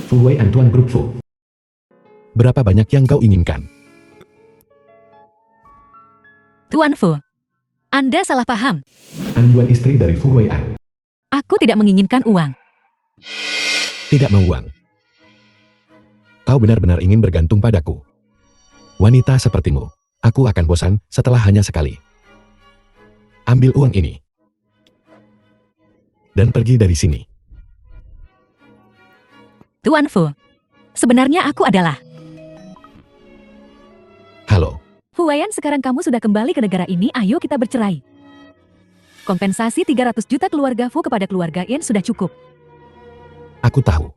Fu Wei and Tuan Grup Fu. Berapa banyak yang kau inginkan? Tuan Fu, Anda salah paham. An Yuan istri dari Fu Wei An. Aku tidak menginginkan uang. Tidak mau uang. Kau benar-benar ingin bergantung padaku. Wanita sepertimu, aku akan bosan setelah hanya sekali. Ambil uang ini. Dan pergi dari sini. Tuan Fu, sebenarnya aku adalah... Halo, Huayan, sekarang kamu sudah kembali ke negara ini, ayo kita bercerai. Kompensasi 300 juta keluarga Fu kepada keluarga Yen sudah cukup. aku tahu.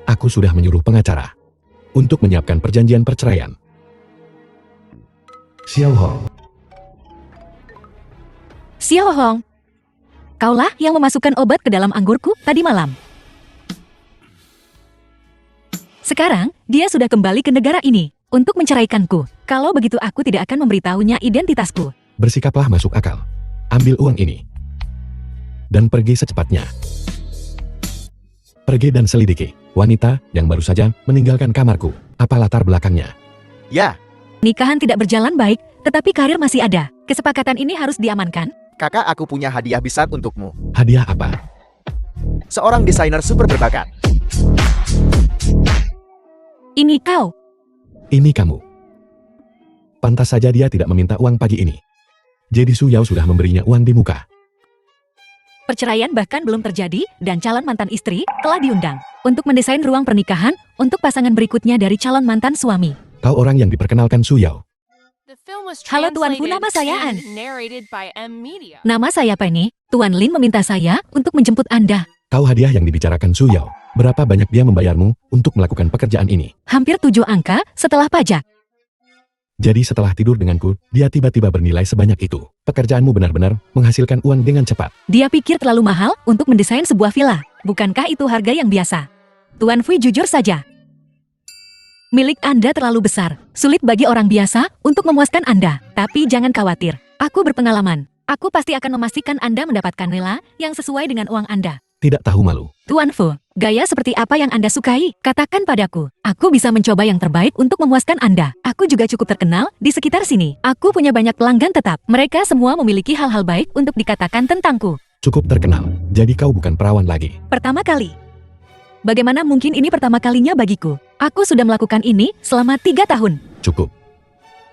Aku sudah menyuruh pengacara untuk menyiapkan perjanjian perceraian. Xiao Hong. Xiao Hong, kaulah yang memasukkan obat ke dalam anggurku tadi malam. Sekarang, dia sudah kembali ke negara ini untuk menceraikanku. Kalau begitu aku tidak akan memberitahunya identitasku. Bersikaplah masuk akal. Ambil uang ini. Dan pergi secepatnya. Pergi dan selidiki wanita yang baru saja meninggalkan kamarku. Apa latar belakangnya? Ya, Nikahan tidak berjalan baik, tetapi karir masih ada. Kesepakatan ini harus diamankan. kakak, aku punya hadiah besar untukmu. Hadiah apa? Seorang desainer super berbakat. Ini kau. Ini kamu. Pantas saja dia tidak meminta uang pagi ini. Jadi Su Yao sudah memberinya uang di muka. Perceraian bahkan belum terjadi, dan calon mantan istri telah diundang untuk mendesain ruang pernikahan untuk pasangan berikutnya dari calon mantan suami. Kau orang yang diperkenalkan Su Yao. Halo Tuan Fu, nama saya An. Narrated by M Media. Nama saya Penny. Tuan Lin meminta saya untuk menjemput Anda. Tahu hadiah yang dibicarakan Su Yao? Berapa banyak dia membayarmu untuk melakukan pekerjaan ini? Hampir 7 angka setelah pajak. Jadi setelah tidur denganku, dia tiba-tiba bernilai sebanyak itu. Pekerjaanmu benar-benar menghasilkan uang dengan cepat. Dia pikir terlalu mahal untuk mendesain sebuah villa. Bukankah itu harga yang biasa? Tuan Fui, jujur saja. Milik Anda terlalu besar. Sulit bagi orang biasa untuk memuaskan Anda. Tapi jangan khawatir. Aku berpengalaman. Aku pasti akan memastikan Anda mendapatkan villa yang sesuai dengan uang Anda. Tidak tahu malu. Tuan Fu, gaya seperti apa yang Anda sukai? Katakan padaku. Aku bisa mencoba yang terbaik untuk memuaskan Anda. Aku juga cukup terkenal di sekitar sini. Aku punya banyak pelanggan tetap. Mereka semua memiliki hal-hal baik untuk dikatakan tentangku. Cukup terkenal. Jadi kau bukan perawan lagi. Pertama kali. Bagaimana mungkin ini pertama kalinya bagiku? Aku sudah melakukan ini selama 3 tahun. Cukup.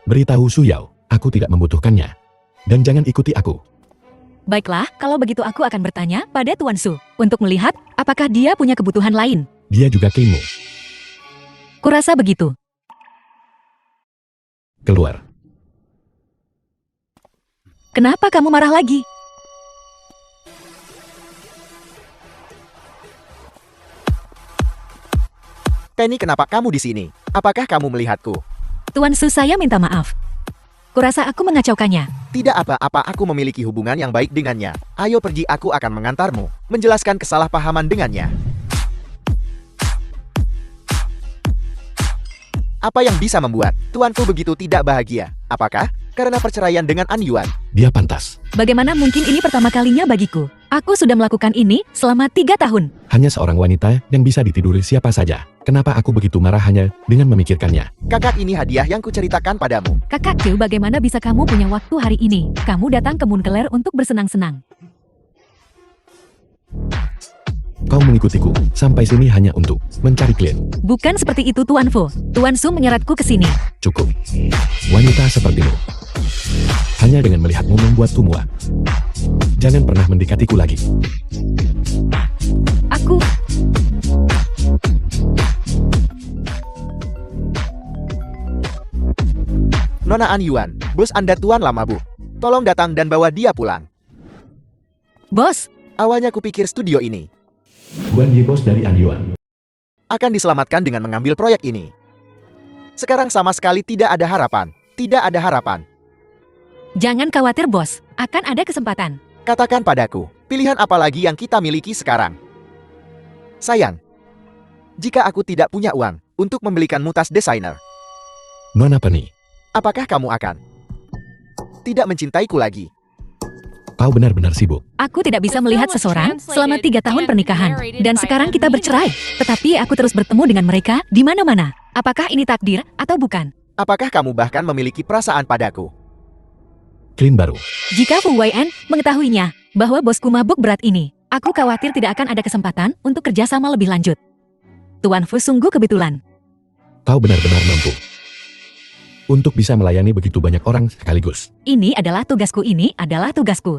Beritahu Su Yao, aku tidak membutuhkannya. Dan jangan ikuti aku. Baiklah, kalau begitu aku akan bertanya pada Tuan Su untuk melihat apakah dia punya kebutuhan lain. Dia juga Kimo. Kurasa begitu. Keluar. Kenapa kamu marah lagi? Penny, kenapa kamu di sini? Apakah kamu melihatku? Tuan Su, saya minta maaf. Kurasa aku mengacaukannya. Tidak apa-apa, aku memiliki hubungan yang baik dengannya. Ayo pergi, aku akan mengantarmu. Menjelaskan kesalahpahaman dengannya. Apa yang bisa membuat Tuan Fu begitu tidak bahagia? Apakah karena perceraian dengan An Yuan? Dia pantas. Bagaimana mungkin ini pertama kalinya bagiku? Aku sudah melakukan ini selama 3 tahun. Hanya seorang wanita yang bisa ditiduri siapa saja. Kenapa aku begitu marah hanya dengan memikirkannya? Kakak, ini hadiah yang kuceritakan padamu. Kakakku, bagaimana bisa kamu punya waktu hari ini? Kamu datang ke Moonkeler untuk bersenang-senang. Kau mengikutiku sampai sini hanya untuk mencari klien. Bukan seperti itu, Tuan Fu. Tuan Su menyeratku ke sini. Cukup. Wanita sepertimu. Hanya dengan melihatmu membuatku muak. Jangan pernah mendekatiku lagi. Aku... Nona An Yuan, bos Anda Tuan Lama Bu. Tolong datang dan bawa dia pulang. Bos, Awalnya kupikir studio ini Guan Yi, bos dari An Yuan. akan diselamatkan dengan mengambil proyek ini. Sekarang sama sekali tidak ada harapan. Tidak ada harapan. jangan khawatir, bos. Akan ada kesempatan. Katakan padaku, pilihan apa lagi yang kita miliki sekarang? Sayang, jika aku tidak punya uang untuk membelikanmu tas desainer, Nona Penny. apakah kamu akan tidak mencintaiku lagi? Kau benar-benar sibuk. Aku tidak bisa melihat seseorang selama 3 tahun pernikahan. Dan sekarang kita bercerai. Tetapi aku terus bertemu dengan mereka di mana-mana. Apakah ini takdir atau bukan? Apakah kamu bahkan memiliki perasaan padaku? Clean baru. Jika Fu Weian mengetahuinya bahwa bosku mabuk berat ini, aku khawatir tidak akan ada kesempatan untuk kerjasama lebih lanjut. Tuan Fu sungguh kebetulan. Kau benar-benar mampu untuk bisa melayani begitu banyak orang sekaligus. Ini adalah tugasku, ini adalah tugasku.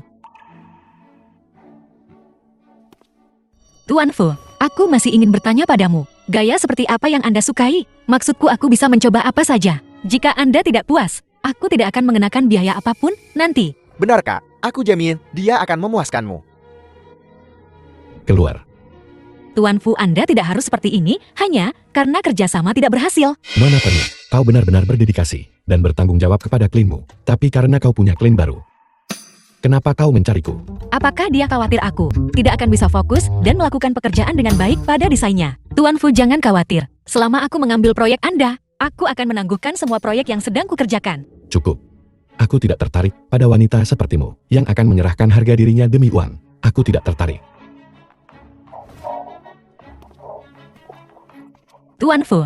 Tuan Fu, aku masih ingin bertanya padamu. Gaya seperti apa yang Anda sukai? Maksudku aku bisa mencoba apa saja. Jika Anda tidak puas, aku tidak akan mengenakan biaya apapun nanti. Benar kak, aku jamin dia akan memuaskanmu. Keluar. Tuan Fu, Anda tidak harus seperti ini hanya karena kerjasama tidak berhasil. Nona Penny, kau benar-benar berdedikasi dan bertanggung jawab kepada klinmu. Tapi karena kau punya klin baru, kenapa kau mencariku? Apakah dia khawatir aku tidak akan bisa fokus dan melakukan pekerjaan dengan baik pada desainnya? Tuan Fu, jangan khawatir. Selama aku mengambil proyek Anda, aku akan menangguhkan semua proyek yang sedang kukerjakan. Cukup. Aku tidak tertarik pada wanita sepertimu yang akan menyerahkan harga dirinya demi uang. Aku tidak tertarik. Tuan Fu,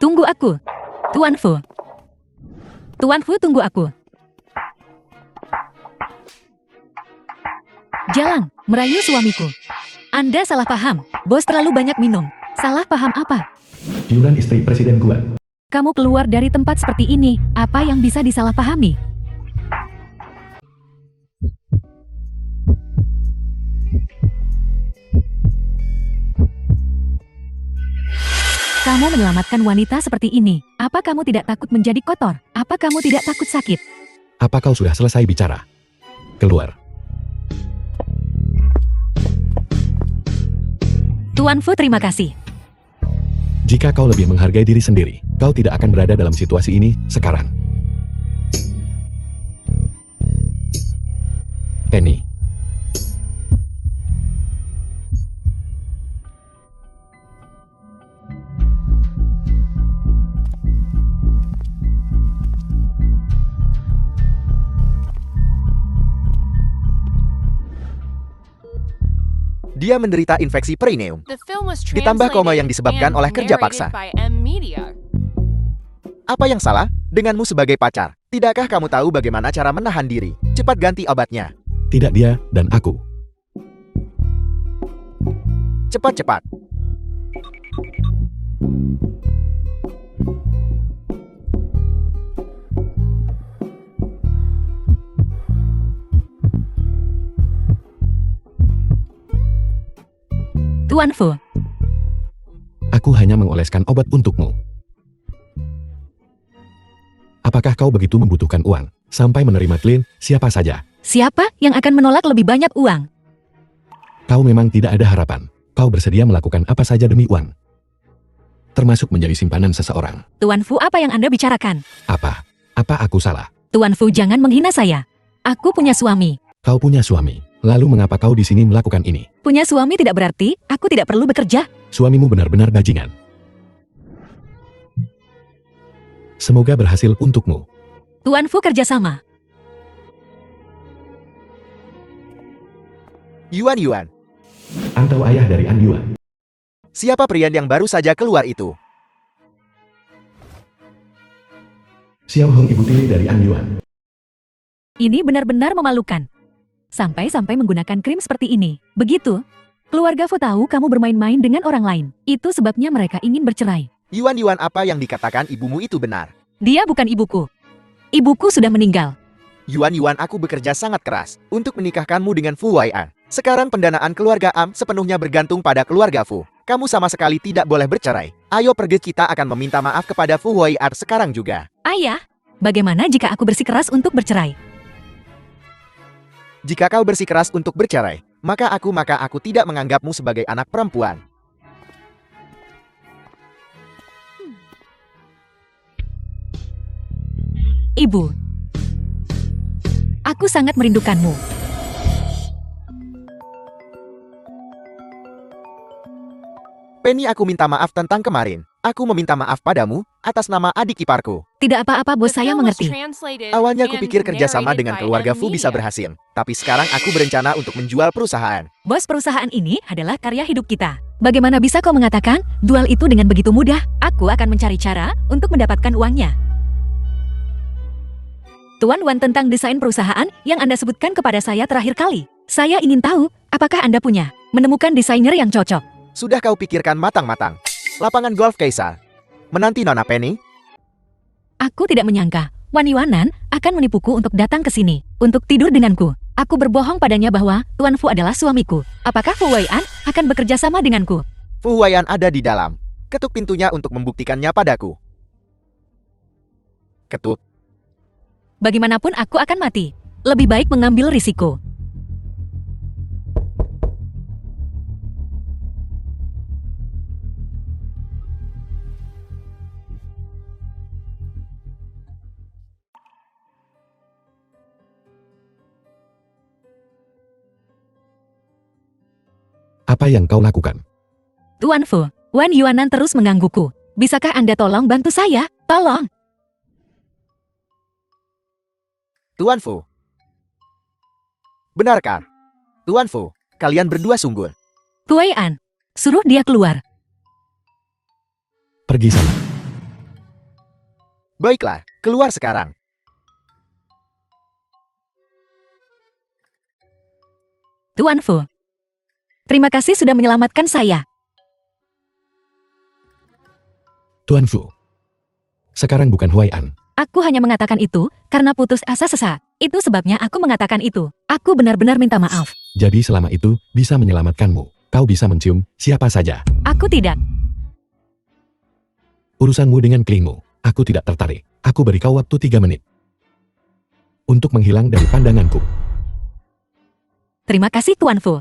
tunggu aku. Tuan Fu. Tuan Fu, tunggu aku. Jalan, merayu suamiku. Anda salah paham. Bos terlalu banyak minum. Salah paham apa? Yuran istri Presiden Guan. Kamu keluar dari tempat seperti ini. Apa yang bisa disalahpahami? Kamu menyelamatkan wanita seperti ini. Apa kamu tidak takut menjadi kotor? Apa kamu tidak takut sakit? Apa kau sudah selesai bicara? Keluar. Tuan Fu, terima kasih. Jika kau lebih menghargai diri sendiri, kau tidak akan berada dalam situasi ini sekarang. Penny. Dia menderita infeksi perineum. The film was Ditambah koma yang translated disebabkan and oleh kerja paksa. narrated by M Media. Apa yang salah denganmu sebagai pacar? Tidakkah kamu tahu bagaimana cara menahan diri? Cepat ganti obatnya. Tidak dia dan aku. Cepat-cepat. Tuan Fu, Aku hanya mengoleskan obat untukmu. Apakah kau begitu membutuhkan uang sampai menerima klien siapa saja? siapa yang akan menolak lebih banyak uang? Kau memang tidak ada harapan. Kau bersedia melakukan apa saja demi uang, termasuk menjadi simpanan seseorang. Tuan Fu, apa yang Anda bicarakan? Apa? Apa aku salah? Tuan Fu, jangan menghina saya. Aku punya suami. Kau punya suami. Lalu mengapa kau di sini melakukan ini? Punya suami tidak berarti aku tidak perlu bekerja. Suamimu benar-benar bajingan. Semoga berhasil untukmu. Tuan Fu, kerjasama. Yuan. Antau ayah dari An Yuan. Siapa pria yang baru saja keluar itu? Xiao Hong, ibu tiri dari An Yuan. Ini benar-benar memalukan. Sampai-sampai menggunakan krim seperti ini. Begitu? Keluarga Fu tahu kamu bermain-main dengan orang lain. Itu sebabnya mereka ingin bercerai. Yuan, apa yang dikatakan ibumu itu benar? Dia bukan ibuku. Ibuku sudah meninggal. Yuan, aku bekerja sangat keras untuk menikahkanmu dengan Fu Weian. Sekarang pendanaan keluarga Am sepenuhnya bergantung pada keluarga Fu. Kamu sama sekali tidak boleh bercerai. Ayo pergi, kita akan meminta maaf kepada Fu Weian sekarang juga. Ayah, bagaimana jika aku bersikeras untuk bercerai? Jika kau bersikeras untuk bercerai, maka aku tidak menganggapmu sebagai anak perempuan. Ibu, aku sangat merindukanmu. Penny, aku minta maaf tentang kemarin. Aku meminta maaf padamu atas nama adik iparku. Tidak apa-apa bos, saya mengerti. Awalnya kupikir kerjasama dengan keluarga Fu bisa berhasil. Tapi sekarang aku berencana untuk menjual perusahaan. Bos, perusahaan ini adalah karya hidup kita. Bagaimana bisa kau mengatakan jual itu dengan begitu mudah? Aku akan mencari cara untuk mendapatkan uangnya. Tuan Wan, tentang desain perusahaan yang Anda sebutkan kepada saya terakhir kali. Saya ingin tahu, apakah Anda menemukan desainer yang cocok? Sudah kau pikirkan matang-matang. Lapangan golf Kaisar. Menanti Nona Penny? Aku tidak menyangka Wan Yuanan akan menipuku untuk datang ke sini, untuk tidur denganku. Aku berbohong padanya bahwa Tuan Fu adalah suamiku. Apakah Fu Weian akan bekerja sama denganku? Fu Weian ada di dalam. Ketuk pintunya untuk membuktikannya padaku. Ketuk. Bagaimanapun aku akan mati. Lebih baik mengambil risiko. Apa yang kau lakukan? Tuan Fu, Wan Yuanan terus menggangguku. Bisakah Anda tolong bantu saya? Tolong. Tuan Fu. Benarkah? Tuan Fu, kalian berdua sungguh. Fu Weian, suruh dia keluar. Pergi sana. Baiklah, keluar sekarang. Tuan Fu, terima kasih sudah menyelamatkan saya. Tuan Fu. Sekarang bukan Huaian. Aku hanya mengatakan itu karena putus asa sesaat. Itu sebabnya aku mengatakan itu. Aku benar-benar minta maaf. Jadi selama itu bisa menyelamatkanmu. Kau bisa mencium siapa saja. Aku tidak. Urusanmu dengan Klingmu. Aku tidak tertarik. Aku beri kau waktu 3 menit. Untuk menghilang dari pandanganku. Terima kasih Tuan Fu.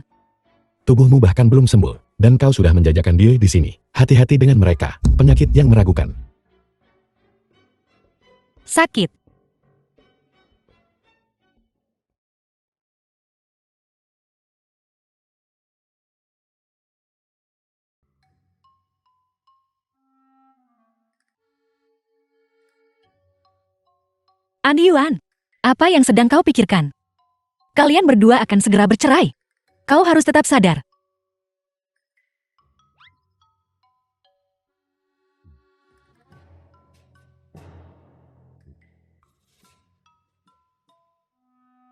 Tubuhmu bahkan belum sembuh. Dan kau sudah menjajakan diri di sini. Hati-hati dengan mereka. Penyakit yang meragukan. Sakit. Andi Yuan, apa yang sedang kau pikirkan? Kalian berdua akan segera bercerai. Kau harus tetap sadar.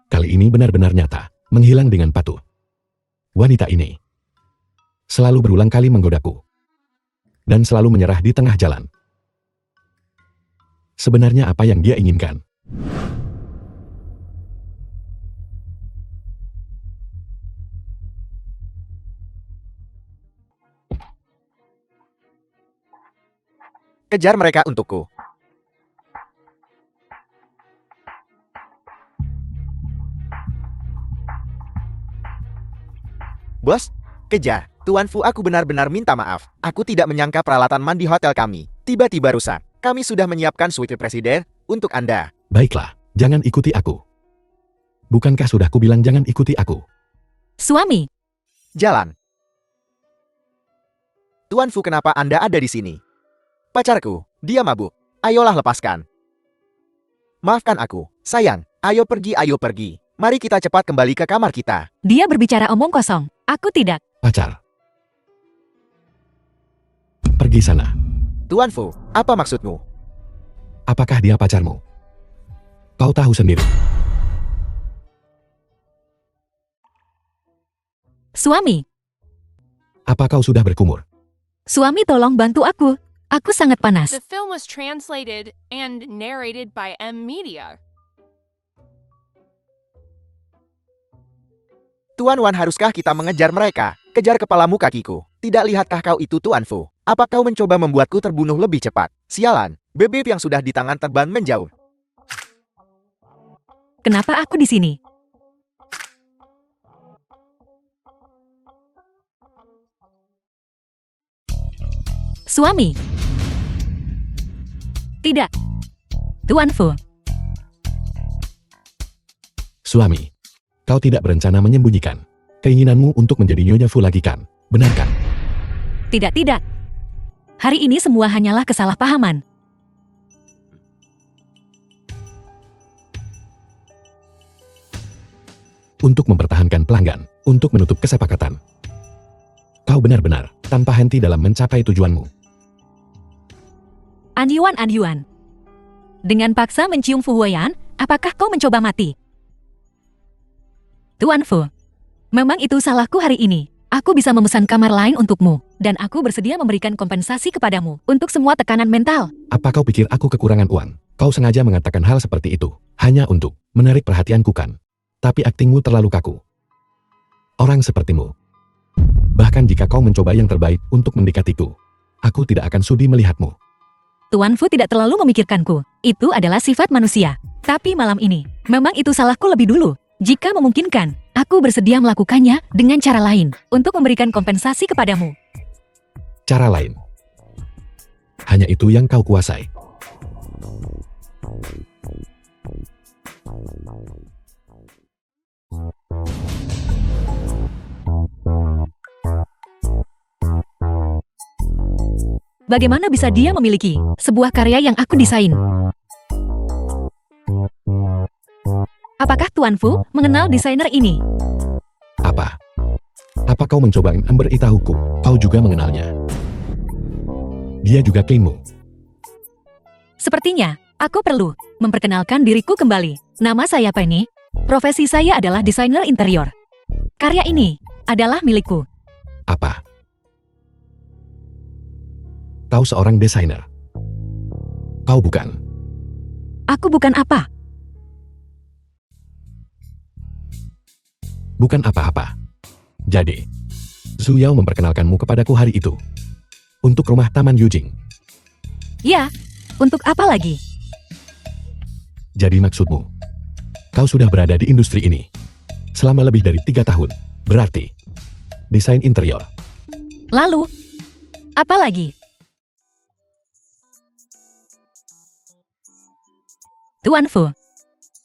Kali ini benar-benar nyata. Menghilang dengan patuh. Wanita ini selalu berulang kali menggodaku. Dan selalu menyerah di tengah jalan. Sebenarnya apa yang dia inginkan? Kejar mereka untukku. Bos, kejar. Tuan Fu, aku benar-benar minta maaf. Aku tidak menyangka peralatan mandi hotel kami tiba-tiba rusak. Kami sudah menyiapkan suite presiden untuk Anda. Baiklah, jangan ikuti aku. Bukankah sudah kubilang jangan ikuti aku? Suami, Jalan. Tuan Fu, kenapa Anda ada di sini? Pacarku, dia mabuk. Ayolah lepaskan. Maafkan aku, sayang. Ayo pergi. Mari kita cepat kembali ke kamar kita. dia berbicara omong kosong. Aku tidak. Pacar. Pergi sana. Tuan Fu, apa maksudmu? Apakah dia pacarmu? Kau tahu sendiri. Suami, Apa kau sudah berkumur? suami tolong bantu aku. Aku sangat panas. The film was translated and narrated by M Media. Tuan Wan, haruskah kita mengejar mereka? Kejar kepalamu kakiku. Tidak lihatkah kau itu, Tuan Fu? Apa kau mencoba membuatku terbunuh lebih cepat? Sialan, bebek yang sudah di tangan terbang menjauh. Kenapa aku di sini? Suami. Tidak. Tuan Fu, Suami. Kau tidak berencana menyembunyikan keinginanmu untuk menjadi Nyonya Fu lagi kan? Benarkah? tidak. Hari ini semua hanyalah kesalahpahaman. untuk mempertahankan pelanggan, untuk menutup kesepakatan. Kau benar-benar tanpa henti dalam mencapai tujuanmu. Anyuan. Dengan paksa mencium Fu Huaiyan, apakah kau mencoba mati? Tuan Fu, memang itu salahku hari ini. Aku bisa memesan kamar lain untukmu, dan aku bersedia memberikan kompensasi kepadamu untuk semua tekanan mental. Apa kau pikir aku kekurangan uang? Kau sengaja mengatakan hal seperti itu, hanya untuk menarik perhatianku kan? Tapi aktingmu terlalu kaku. Orang sepertimu. Bahkan jika kau mencoba yang terbaik untuk mendekatiku, aku tidak akan sudi melihatmu. Tuan Fu tidak terlalu memikirkanku. Itu adalah sifat manusia. Tapi malam ini, memang itu salahku lebih dulu. Jika memungkinkan, aku bersedia melakukannya dengan cara lain untuk memberikan kompensasi kepadamu. Cara lain. Hanya itu yang kau kuasai. Bagaimana bisa dia memiliki sebuah karya yang aku desain? Apakah Tuan Fu mengenal desainer ini? Apa? Apa kau mencoba memberitahuku? Kau juga mengenalnya. Dia juga kleinmu. Sepertinya, aku perlu memperkenalkan diriku kembali. Nama saya Penny. Profesi saya adalah desainer interior. Karya ini adalah milikku. Apa? Kau seorang desainer. Kau bukan. Aku bukan apa. Bukan apa-apa. Jadi, Zhu Yao memperkenalkanmu kepadaku hari itu. Untuk rumah Taman Yujing. Ya, untuk apa lagi? Jadi maksudmu, kau sudah berada di industri ini selama lebih dari 3 tahun. Berarti, desain interior. Lalu, apa lagi? Tuan Fu.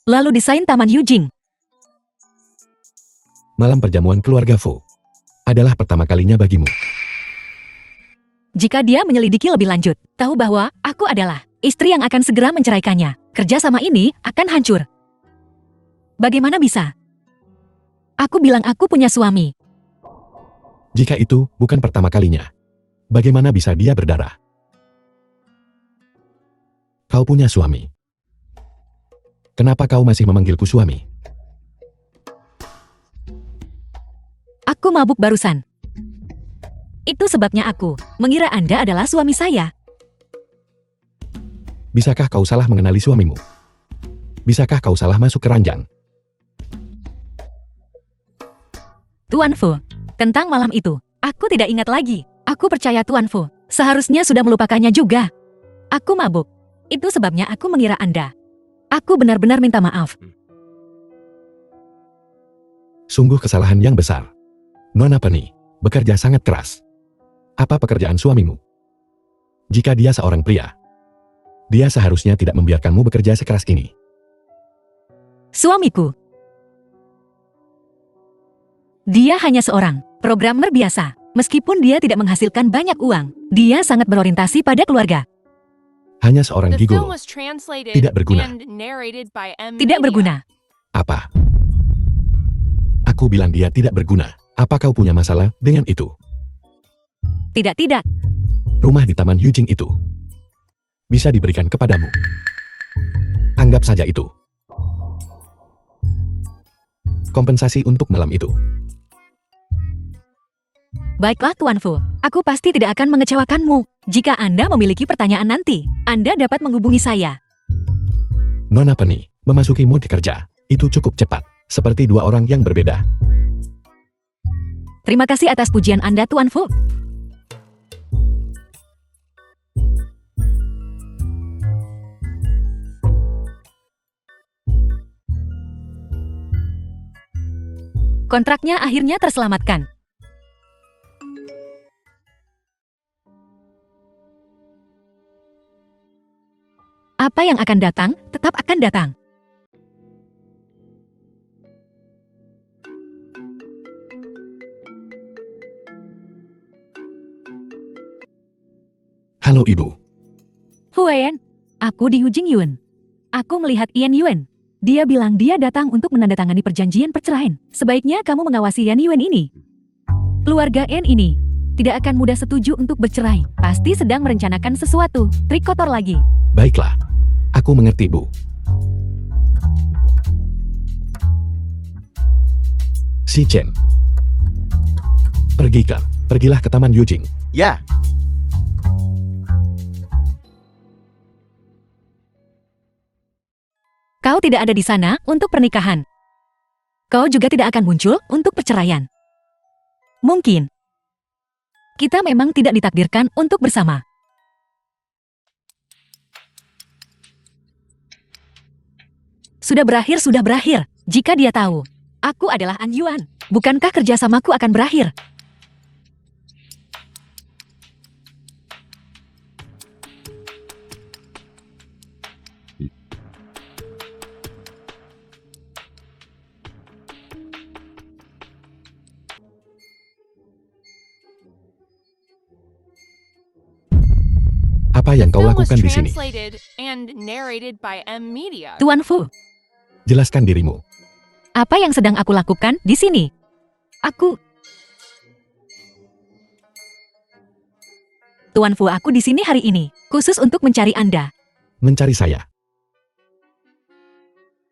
Lalu desain Taman Yujing. Malam perjamuan keluarga Fu adalah pertama kalinya bagimu. Jika dia menyelidiki lebih lanjut, tahu bahwa aku adalah istri yang akan segera menceraikannya. Kerjasama ini akan hancur. Bagaimana bisa? Aku bilang aku punya suami. Jika itu bukan pertama kalinya, bagaimana bisa dia berdarah? Kau punya suami. Kenapa kau masih memanggilku suami? Aku mabuk barusan. Itu sebabnya aku mengira Anda adalah suami saya. Bisakah kau salah mengenali suamimu? Bisakah kau salah masuk ke ranjang? Tuan Fu, tentang malam itu, aku tidak ingat lagi. Aku percaya Tuan Fu, seharusnya sudah melupakannya juga. Aku mabuk. Itu sebabnya aku mengira Anda. Aku benar-benar minta maaf. Sungguh kesalahan yang besar. Nona Penny bekerja sangat keras. Apa pekerjaan suamimu? Jika dia seorang pria, dia seharusnya tidak membiarkanmu bekerja sekeras ini. Suamiku. Dia hanya seorang programmer biasa. Meskipun dia tidak menghasilkan banyak uang, dia sangat berorientasi pada keluarga. Hanya seorang The film gigolo. was translated Tidak berguna. and narrated by M. Tidak Media. berguna. Apa? Aku bilang dia tidak berguna. Apa kau punya masalah dengan itu? Tidak. Rumah di Taman Yujing itu bisa diberikan kepadamu. Anggap saja itu kompensasi untuk malam itu. Baiklah Tuan Fu, aku pasti tidak akan mengecewakanmu. Jika Anda memiliki pertanyaan nanti, Anda dapat menghubungi saya. Nona Penny memasuki mode kerja. Itu cukup cepat, seperti dua orang yang berbeda. Terima kasih atas pujian Anda Tuan Fu. Kontraknya akhirnya terselamatkan. Apa yang akan datang, tetap akan datang. Halo Ibu. Huayan, aku di Yujing Yun. Aku melihat Ian Yuen. Dia bilang dia datang untuk menandatangani perjanjian perceraian. Sebaiknya kamu mengawasi Yan Yuan ini. Keluarga N ini tidak akan mudah setuju untuk bercerai. Pasti sedang merencanakan sesuatu. Trik kotor lagi. Baiklah. Aku mengerti, Bu. Si Chen. Pergilah ke Taman Yujing. Ya, Kau tidak ada di sana untuk pernikahan. Kau juga tidak akan muncul untuk perceraian. Mungkin kita memang tidak ditakdirkan untuk bersama. Sudah berakhir. Jika dia tahu, aku adalah An Yuan, bukankah kerjasamaku akan berakhir? Apa yang kau Film was lakukan di sini? translated and narrated by M Media. Tuan Fu, Jelaskan dirimu. apa yang sedang aku lakukan di sini? Tuan Fu, aku di sini hari ini, khusus untuk mencari Anda. Mencari saya.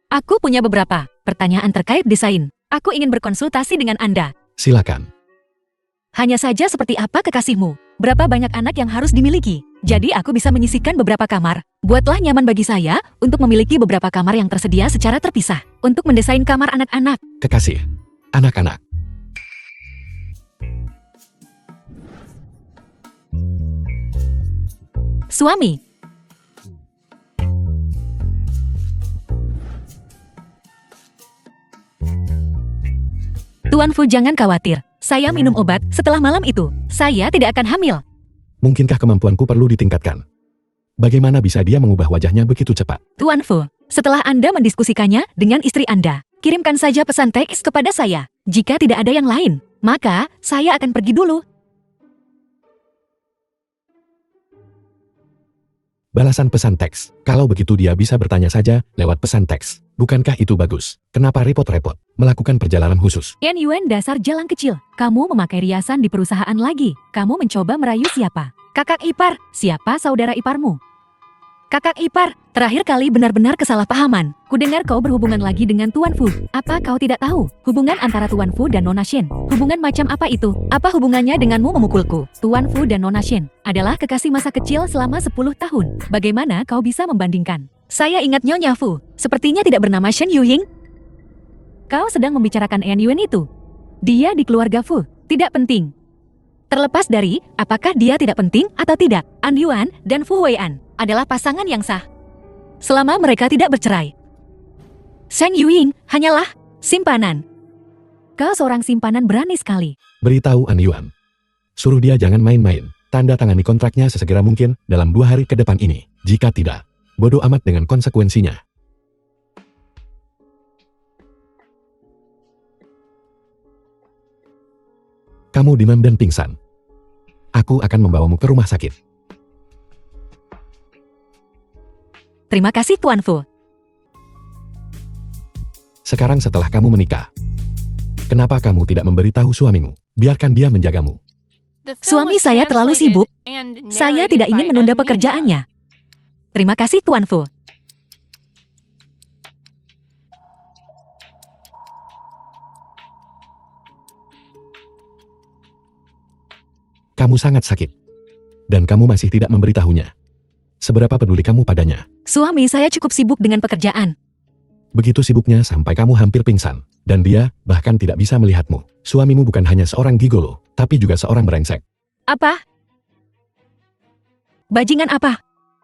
Aku punya beberapa pertanyaan terkait desain. Aku ingin berkonsultasi dengan Anda. Silakan. Hanya saja seperti apa kekasihmu? Berapa banyak anak yang harus dimiliki? Jadi aku bisa menyisihkan beberapa kamar. Buatlah nyaman bagi saya untuk memiliki beberapa kamar yang tersedia secara terpisah. Untuk mendesain kamar anak-anak. Kekasih. Anak-anak. Suami. Tuan Fu, jangan khawatir. Saya minum obat setelah malam itu. Saya tidak akan hamil. Mungkinkah kemampuanku perlu ditingkatkan? Bagaimana bisa dia mengubah wajahnya begitu cepat? Tuan Fu, setelah Anda mendiskusikannya dengan istri Anda, kirimkan saja pesan teks kepada saya. Jika tidak ada yang lain, maka saya akan pergi dulu. Balasan pesan teks. Kalau begitu dia bisa bertanya saja lewat pesan teks. Bukankah itu bagus? Kenapa repot-repot melakukan perjalanan khusus? Yan Yuan, dasar jalan kecil. Kamu memakai riasan di perusahaan lagi. Kamu mencoba merayu siapa? Kakak ipar. Siapa saudara iparmu? Kakak ipar. Terakhir kali benar-benar kesalahpahaman. Kudengar kau berhubungan lagi dengan Tuan Fu. Apa kau tidak tahu? Hubungan antara Tuan Fu dan Nona Shen. Hubungan macam apa itu? Apa hubungannya denganmu memukulku? Tuan Fu dan Nona Shen adalah kekasih masa kecil selama 10 tahun. Bagaimana kau bisa membandingkan? Saya ingat Nyonya Fu. Sepertinya tidak bernama Shen Yuying. Kau sedang membicarakan Yan Yuan itu. Dia di keluarga Fu. Tidak penting. Terlepas dari apakah dia tidak penting atau tidak, An Yuan dan Fu Weian adalah pasangan yang sah. Selama mereka tidak bercerai. Shen Yuying hanyalah simpanan. Kau seorang simpanan berani sekali. Beritahu An Yuan. Suruh dia jangan main-main. Tanda tangani kontraknya sesegera mungkin dalam 2 hari ke depan ini. Jika tidak, bodoh amat dengan konsekuensinya. Kamu demam dan pingsan. Aku akan membawamu ke rumah sakit. Terima kasih Tuan Fu. Sekarang setelah kamu menikah, kenapa kamu tidak memberitahu suamimu? Biarkan dia menjagamu. The film Suami was saya terlalu translated sibuk. and Saya narrated tidak ingin by menunda M Media. pekerjaannya. Terima kasih Tuan Fu. Kamu sangat sakit. Dan kamu masih tidak memberitahunya. Seberapa peduli kamu padanya? Suami saya cukup sibuk dengan pekerjaan. Begitu sibuknya sampai kamu hampir pingsan. Dan dia bahkan tidak bisa melihatmu. Suamimu bukan hanya seorang gigolo, tapi juga seorang brengsek. Apa? Bajingan apa?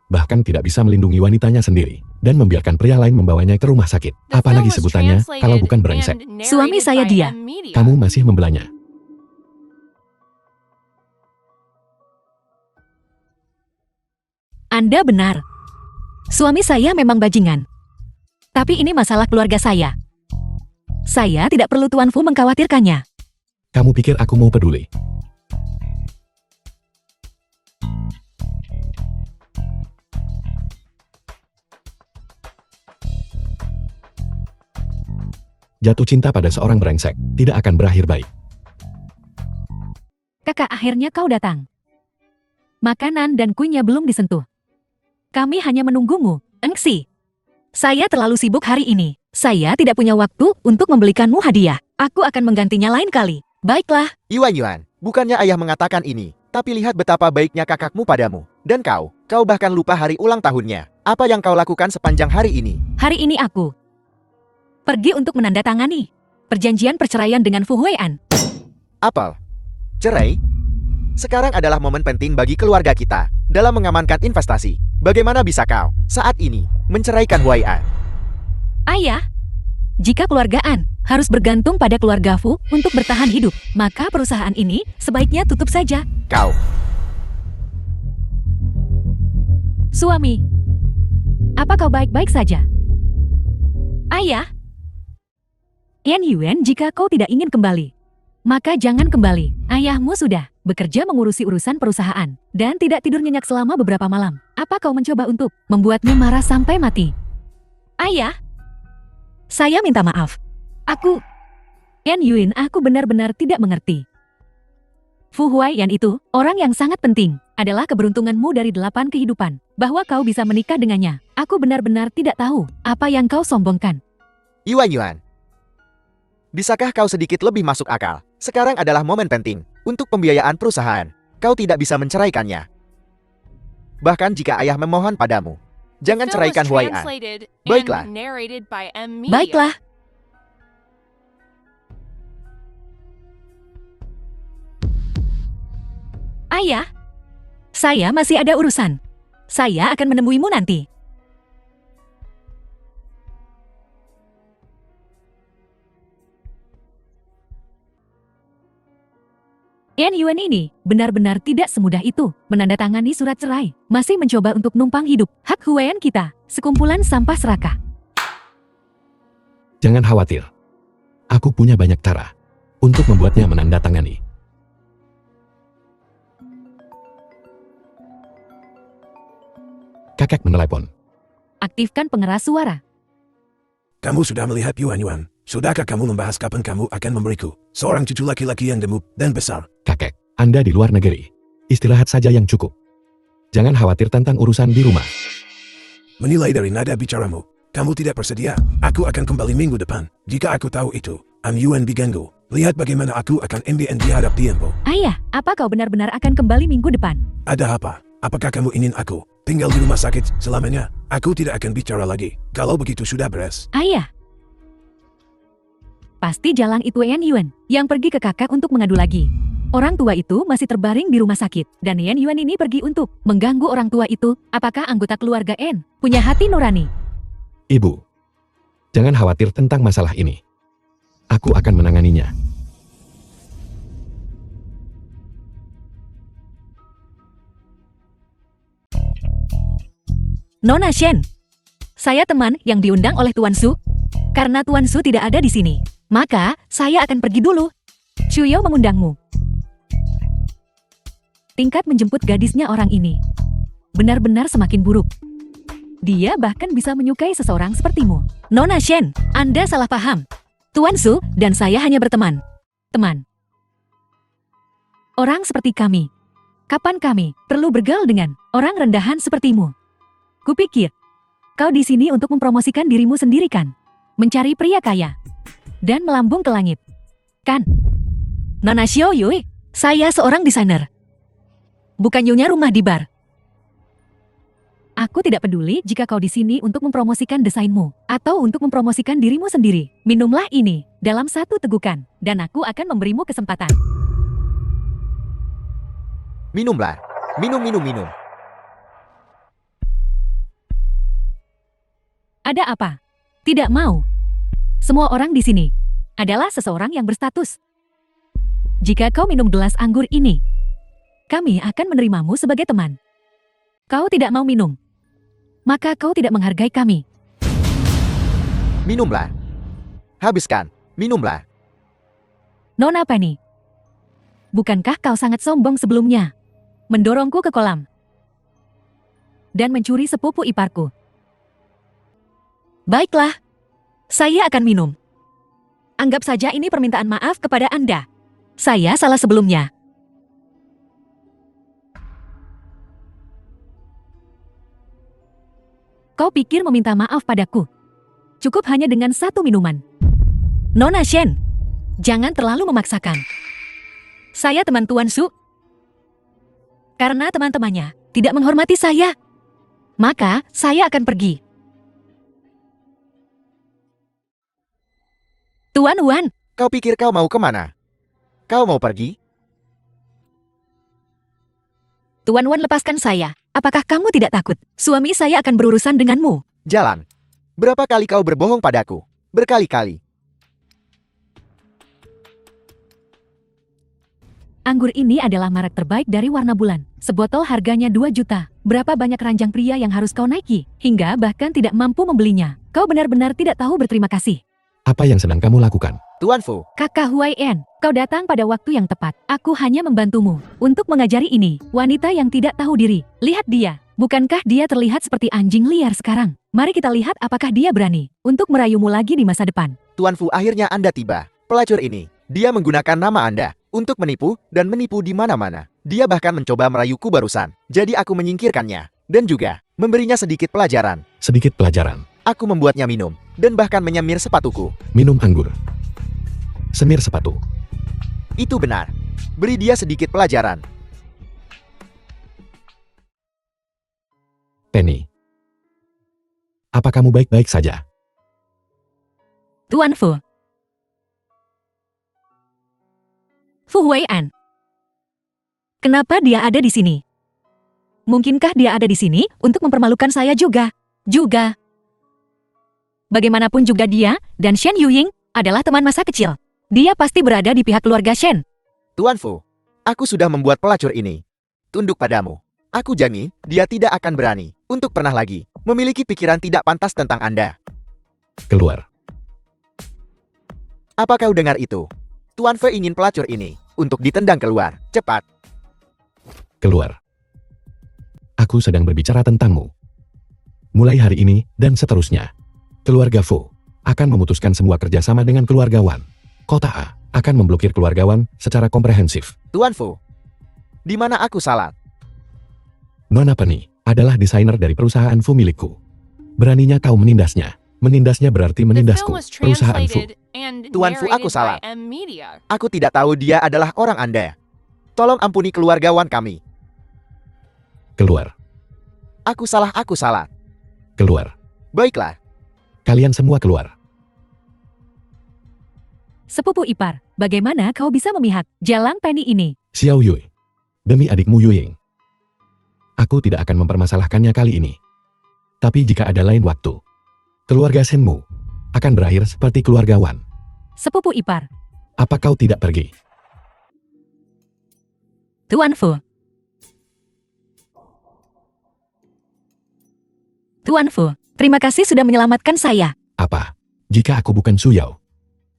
Bahkan tidak bisa melindungi wanitanya sendiri. Dan membiarkan pria lain membawanya ke rumah sakit. The Apalagi film was sebutannya translated kalau bukan brengsek. and narrated Suami saya by dia. M Media. Kamu masih membelanya. Anda benar. Suami saya memang bajingan. Tapi ini masalah keluarga saya. Saya tidak perlu Tuan Fu mengkhawatirkannya. Kamu pikir aku mau peduli? Jatuh cinta pada seorang brengsek tidak akan berakhir baik. Kakak, akhirnya kau datang. Makanan dan kuenya belum disentuh. Kami hanya menunggumu, Engsi. Saya terlalu sibuk hari ini. Saya tidak punya waktu untuk membelikanmu hadiah. Aku akan menggantinya lain kali. Baiklah. Yuan, bukannya ayah mengatakan ini, tapi lihat betapa baiknya kakakmu padamu. Dan kau bahkan lupa hari ulang tahunnya. Apa yang kau lakukan sepanjang hari ini? Hari ini aku pergi untuk menandatangani perjanjian perceraian dengan Fu Huian. Apel? Cerai? Sekarang adalah momen penting bagi keluarga kita dalam mengamankan investasi. Bagaimana bisa kau saat ini menceraikan Huai'an? Ayah, jika keluarga An harus bergantung pada keluarga Fu untuk bertahan hidup, maka perusahaan ini sebaiknya tutup saja. Kau Suami, apa kau baik-baik saja? Ayah, Yan Yuan, jika kau tidak ingin kembali, maka jangan kembali. Ayahmu sudah bekerja mengurusi urusan perusahaan dan tidak tidur nyenyak selama beberapa malam. Apa kau mencoba untuk membuatnya marah sampai mati? Ayah, saya minta maaf. Yan Yuan, aku benar-benar tidak mengerti. Fu Huaiyan itu, orang yang sangat penting, adalah keberuntunganmu dari 8 kehidupan, bahwa kau bisa menikah dengannya. Aku benar-benar tidak tahu apa yang kau sombongkan. Yuan, bisakah kau sedikit lebih masuk akal? Sekarang adalah momen penting untuk pembiayaan perusahaan. Kau tidak bisa menceraikannya. Bahkan jika ayah memohon padamu, jangan Film was ceraikan Huai'an. translated Baiklah. and narrated by M Media. Baiklah. Ayah, saya masih ada urusan. Saya akan menemuimu nanti. Yan Yuan ini benar-benar tidak semudah itu menandatangani surat cerai. Masih mencoba untuk numpang hidup hak Huai'an kita, sekumpulan sampah serakah. Jangan khawatir. Aku punya banyak cara untuk membuatnya menandatangani. Kakek menelepon. Aktifkan pengeras suara. Kamu sudah melihat Yuan. Sudahkah kamu membahas kapan kamu akan memberiku seorang cucu laki-laki yang gemuk dan besar? Kakek, Anda di luar negeri. Istirahat saja yang cukup. Jangan khawatir tentang urusan di rumah. Menilai dari nada bicaramu, kamu tidak bersedia. Aku akan kembali minggu depan. Jika aku tahu itu, Yuan diganggu. Lihat bagaimana aku akan MBN dihadap Tiempo. Ayah, apa kau benar-benar akan kembali minggu depan? Ada apa? Apakah kamu ingin aku tinggal di rumah sakit selamanya? Aku tidak akan bicara lagi. Kalau begitu sudah beres. Ayah. Pasti jalan itu Yan Yuan yang pergi ke kakak untuk mengadu lagi. Orang tua itu masih terbaring di rumah sakit dan Yan Yuan ini pergi untuk mengganggu orang tua itu. Apakah anggota keluarga N punya hati nurani? Ibu, jangan khawatir tentang masalah ini. Aku akan menanganinya. Nona Shen, saya teman yang diundang oleh Tuan Su. Karena Tuan Su tidak ada di sini, maka saya akan pergi dulu. Chuyo mengundangmu. Tingkat menjemput gadisnya orang ini benar-benar semakin buruk. Dia bahkan bisa menyukai seseorang sepertimu. Nona Shen, Anda salah paham. Tuan Su dan saya hanya berteman. Teman. Orang seperti kami. Kapan kami perlu bergaul dengan orang rendahan sepertimu? Kupikir, kau di sini untuk mempromosikan dirimu sendiri kan? Mencari pria kaya dan melambung ke langit, kan? Nona Xiao Yui, saya seorang desainer. Bukan nyonya rumah di bar. Aku tidak peduli jika kau di sini untuk mempromosikan desainmu atau untuk mempromosikan dirimu sendiri. Minumlah ini dalam satu tegukan dan aku akan memberimu kesempatan. Minumlah. Minum. Ada apa? Tidak mau. Semua orang di sini adalah seseorang yang berstatus. Jika kau minum gelas anggur ini, kami akan menerimamu sebagai teman. Kau tidak mau minum, maka kau tidak menghargai kami. Minumlah. Habiskan. Minumlah. Nona Penny, bukankah kau sangat sombong sebelumnya? Mendorongku ke kolam dan mencuri sepupu iparku. Baiklah, saya akan minum. Anggap saja ini permintaan maaf kepada Anda. Saya salah sebelumnya. Kau pikir meminta maaf padaku? Cukup hanya dengan 1 minuman. Nona Shen, jangan terlalu memaksakan. Saya teman Tuan Su. Karena teman-temannya tidak menghormati saya, maka saya akan pergi. Tuan Wan, Kau pikir kau mau kemana? Kau mau pergi? Tuan Wan lepaskan saya. Apakah kamu tidak takut? Suami saya akan berurusan denganmu. Jalan. Berapa kali kau berbohong padaku? Berkali-kali. Anggur ini adalah merek terbaik dari Warna Bulan. Sebotol harganya 2 juta. Berapa banyak ranjang pria yang harus kau naiki? Hingga bahkan tidak mampu membelinya. Kau benar-benar tidak tahu berterima kasih. Apa yang sedang kamu lakukan? Tuan Fu, Kakak Huaien, kau datang pada waktu yang tepat. Aku hanya membantumu untuk mengajari ini. Wanita yang tidak tahu diri. Lihat dia. Bukankah dia terlihat seperti anjing liar sekarang? Mari kita lihat apakah dia berani untuk merayumu lagi di masa depan. Tuan Fu, akhirnya Anda tiba. Pelacur ini, dia menggunakan nama Anda untuk menipu dan menipu di mana-mana. Dia bahkan mencoba merayuku barusan. Jadi aku menyingkirkannya dan juga memberinya sedikit pelajaran. Sedikit pelajaran. Aku membuatnya minum dan bahkan menyemir sepatuku. Minum anggur. Semir sepatu. Itu benar. Beri dia sedikit pelajaran. Penny. Apa kamu baik-baik saja? Tuan Fu. Fu Huaian. Kenapa dia ada di sini? Mungkinkah dia ada di sini untuk mempermalukan saya juga? Bagaimanapun juga dia dan Shen Yuying adalah teman masa kecil. Dia pasti berada di pihak keluarga Shen. Tuan Fu, aku sudah membuat pelacur ini tunduk padamu. Aku janji, dia tidak akan berani untuk pernah lagi memiliki pikiran tidak pantas tentang Anda. Keluar. Apa kau dengar itu? Tuan Fu ingin pelacur ini untuk ditendang keluar. Cepat. Keluar. Aku sedang berbicara tentangmu. Mulai hari ini dan seterusnya, keluarga Fu akan memutuskan semua kerjasama dengan keluarga Wan. Kota A akan memblokir keluarga Wan secara komprehensif. Tuan Fu, di mana aku salah? Nona Penny adalah desainer dari perusahaan Fu milikku. Beraninya kau menindasnya. Menindasnya berarti The menindasku. film was Perusahaan Fu. translated and Tuan Fu, aku narrated salah. by M Media. Aku tidak tahu dia adalah orang Anda. Tolong ampuni keluarga Wan kami. Keluar. Aku salah. Keluar. Baiklah. Kalian semua keluar. Sepupu ipar, bagaimana kau bisa memihak Jalang Penny ini? Xiao Yui. Demi adikmu Yuying. Aku tidak akan mempermasalahkannya kali ini. Tapi jika ada lain waktu, keluarga Shenmu akan berakhir seperti keluarga Wan. Sepupu ipar, Apa kau tidak pergi? Tuan Fu. Tuan Fu, terima kasih sudah menyelamatkan saya. Apa? Jika aku bukan Su Yao,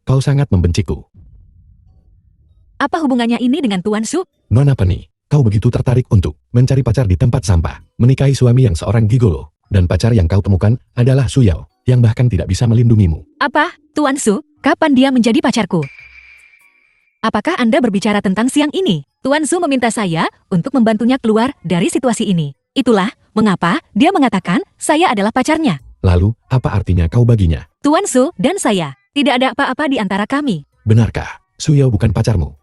kau sangat membenciku. Apa hubungannya ini dengan Tuan Su? Nona Penny, kau begitu tertarik untuk mencari pacar di tempat sampah, menikahi suami yang seorang gigolo, dan pacar yang kau temukan adalah Su Yao, yang bahkan tidak bisa melindungimu. Apa, Tuan Su? Kapan dia menjadi pacarku? Apakah Anda berbicara tentang siang ini? Tuan Su meminta saya untuk membantunya keluar dari situasi ini. Itulah mengapa dia mengatakan saya adalah pacarnya. Lalu, apa artinya kau baginya? Tuan Su dan saya, tidak ada apa-apa di antara kami. Benarkah, Su Yao bukan pacarmu?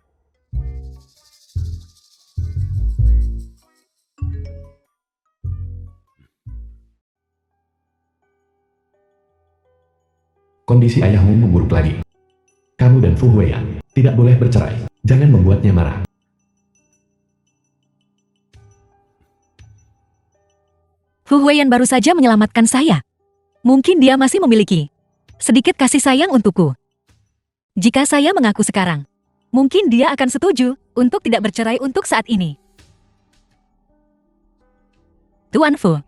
Kondisi ayahmu memburuk lagi. Kamu dan Fu Huiyan tidak boleh bercerai. Jangan membuatnya marah. Fu Huiyan baru saja menyelamatkan saya. Mungkin dia masih memiliki sedikit kasih sayang untukku. Jika saya mengaku sekarang, mungkin dia akan setuju untuk tidak bercerai untuk saat ini. Tuan Fu,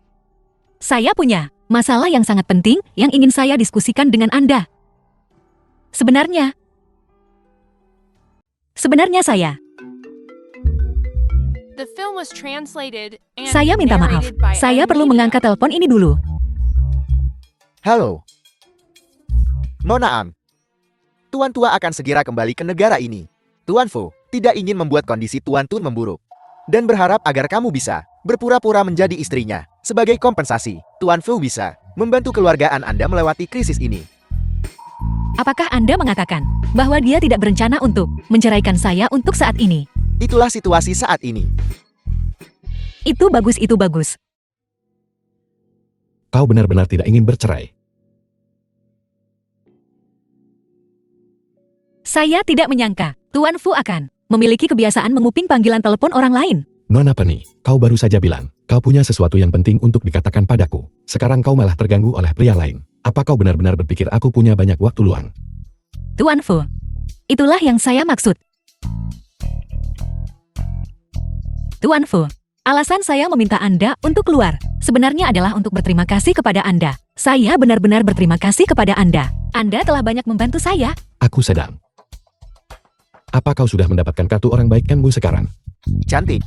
saya punya masalah yang sangat penting yang ingin saya diskusikan dengan Anda. Sebenarnya saya The film was translated and Saya minta maaf. narrated by Saya M perlu Media. mengangkat telepon ini dulu. Halo. Nona Am. Tuan tua akan segera kembali ke negara ini. Tuan Fu tidak ingin membuat kondisi Tuan Tun memburuk. Dan berharap agar kamu bisa berpura-pura menjadi istrinya. Sebagai kompensasi, Tuan Fu bisa membantu keluargaan Anda melewati krisis ini. Apakah Anda mengatakan bahwa dia tidak berencana untuk menceraikan saya untuk saat ini? Itulah situasi saat ini. Itu bagus, itu bagus. Kau benar-benar tidak ingin bercerai. Saya tidak menyangka Tuan Fu akan memiliki kebiasaan menguping panggilan telepon orang lain. Nona Penny, kau baru saja bilang, kau punya sesuatu yang penting untuk dikatakan padaku. Sekarang kau malah terganggu oleh pria lain. Apa kau benar-benar berpikir aku punya banyak waktu luang? Tuan Fu, itulah yang saya maksud. Tuan Fu, alasan saya meminta Anda untuk keluar sebenarnya adalah untuk berterima kasih kepada Anda. Saya benar-benar berterima kasih kepada Anda. Anda telah banyak membantu saya. Aku sedang. Apa kau sudah mendapatkan kartu orang baik kanmu sekarang? Cantik.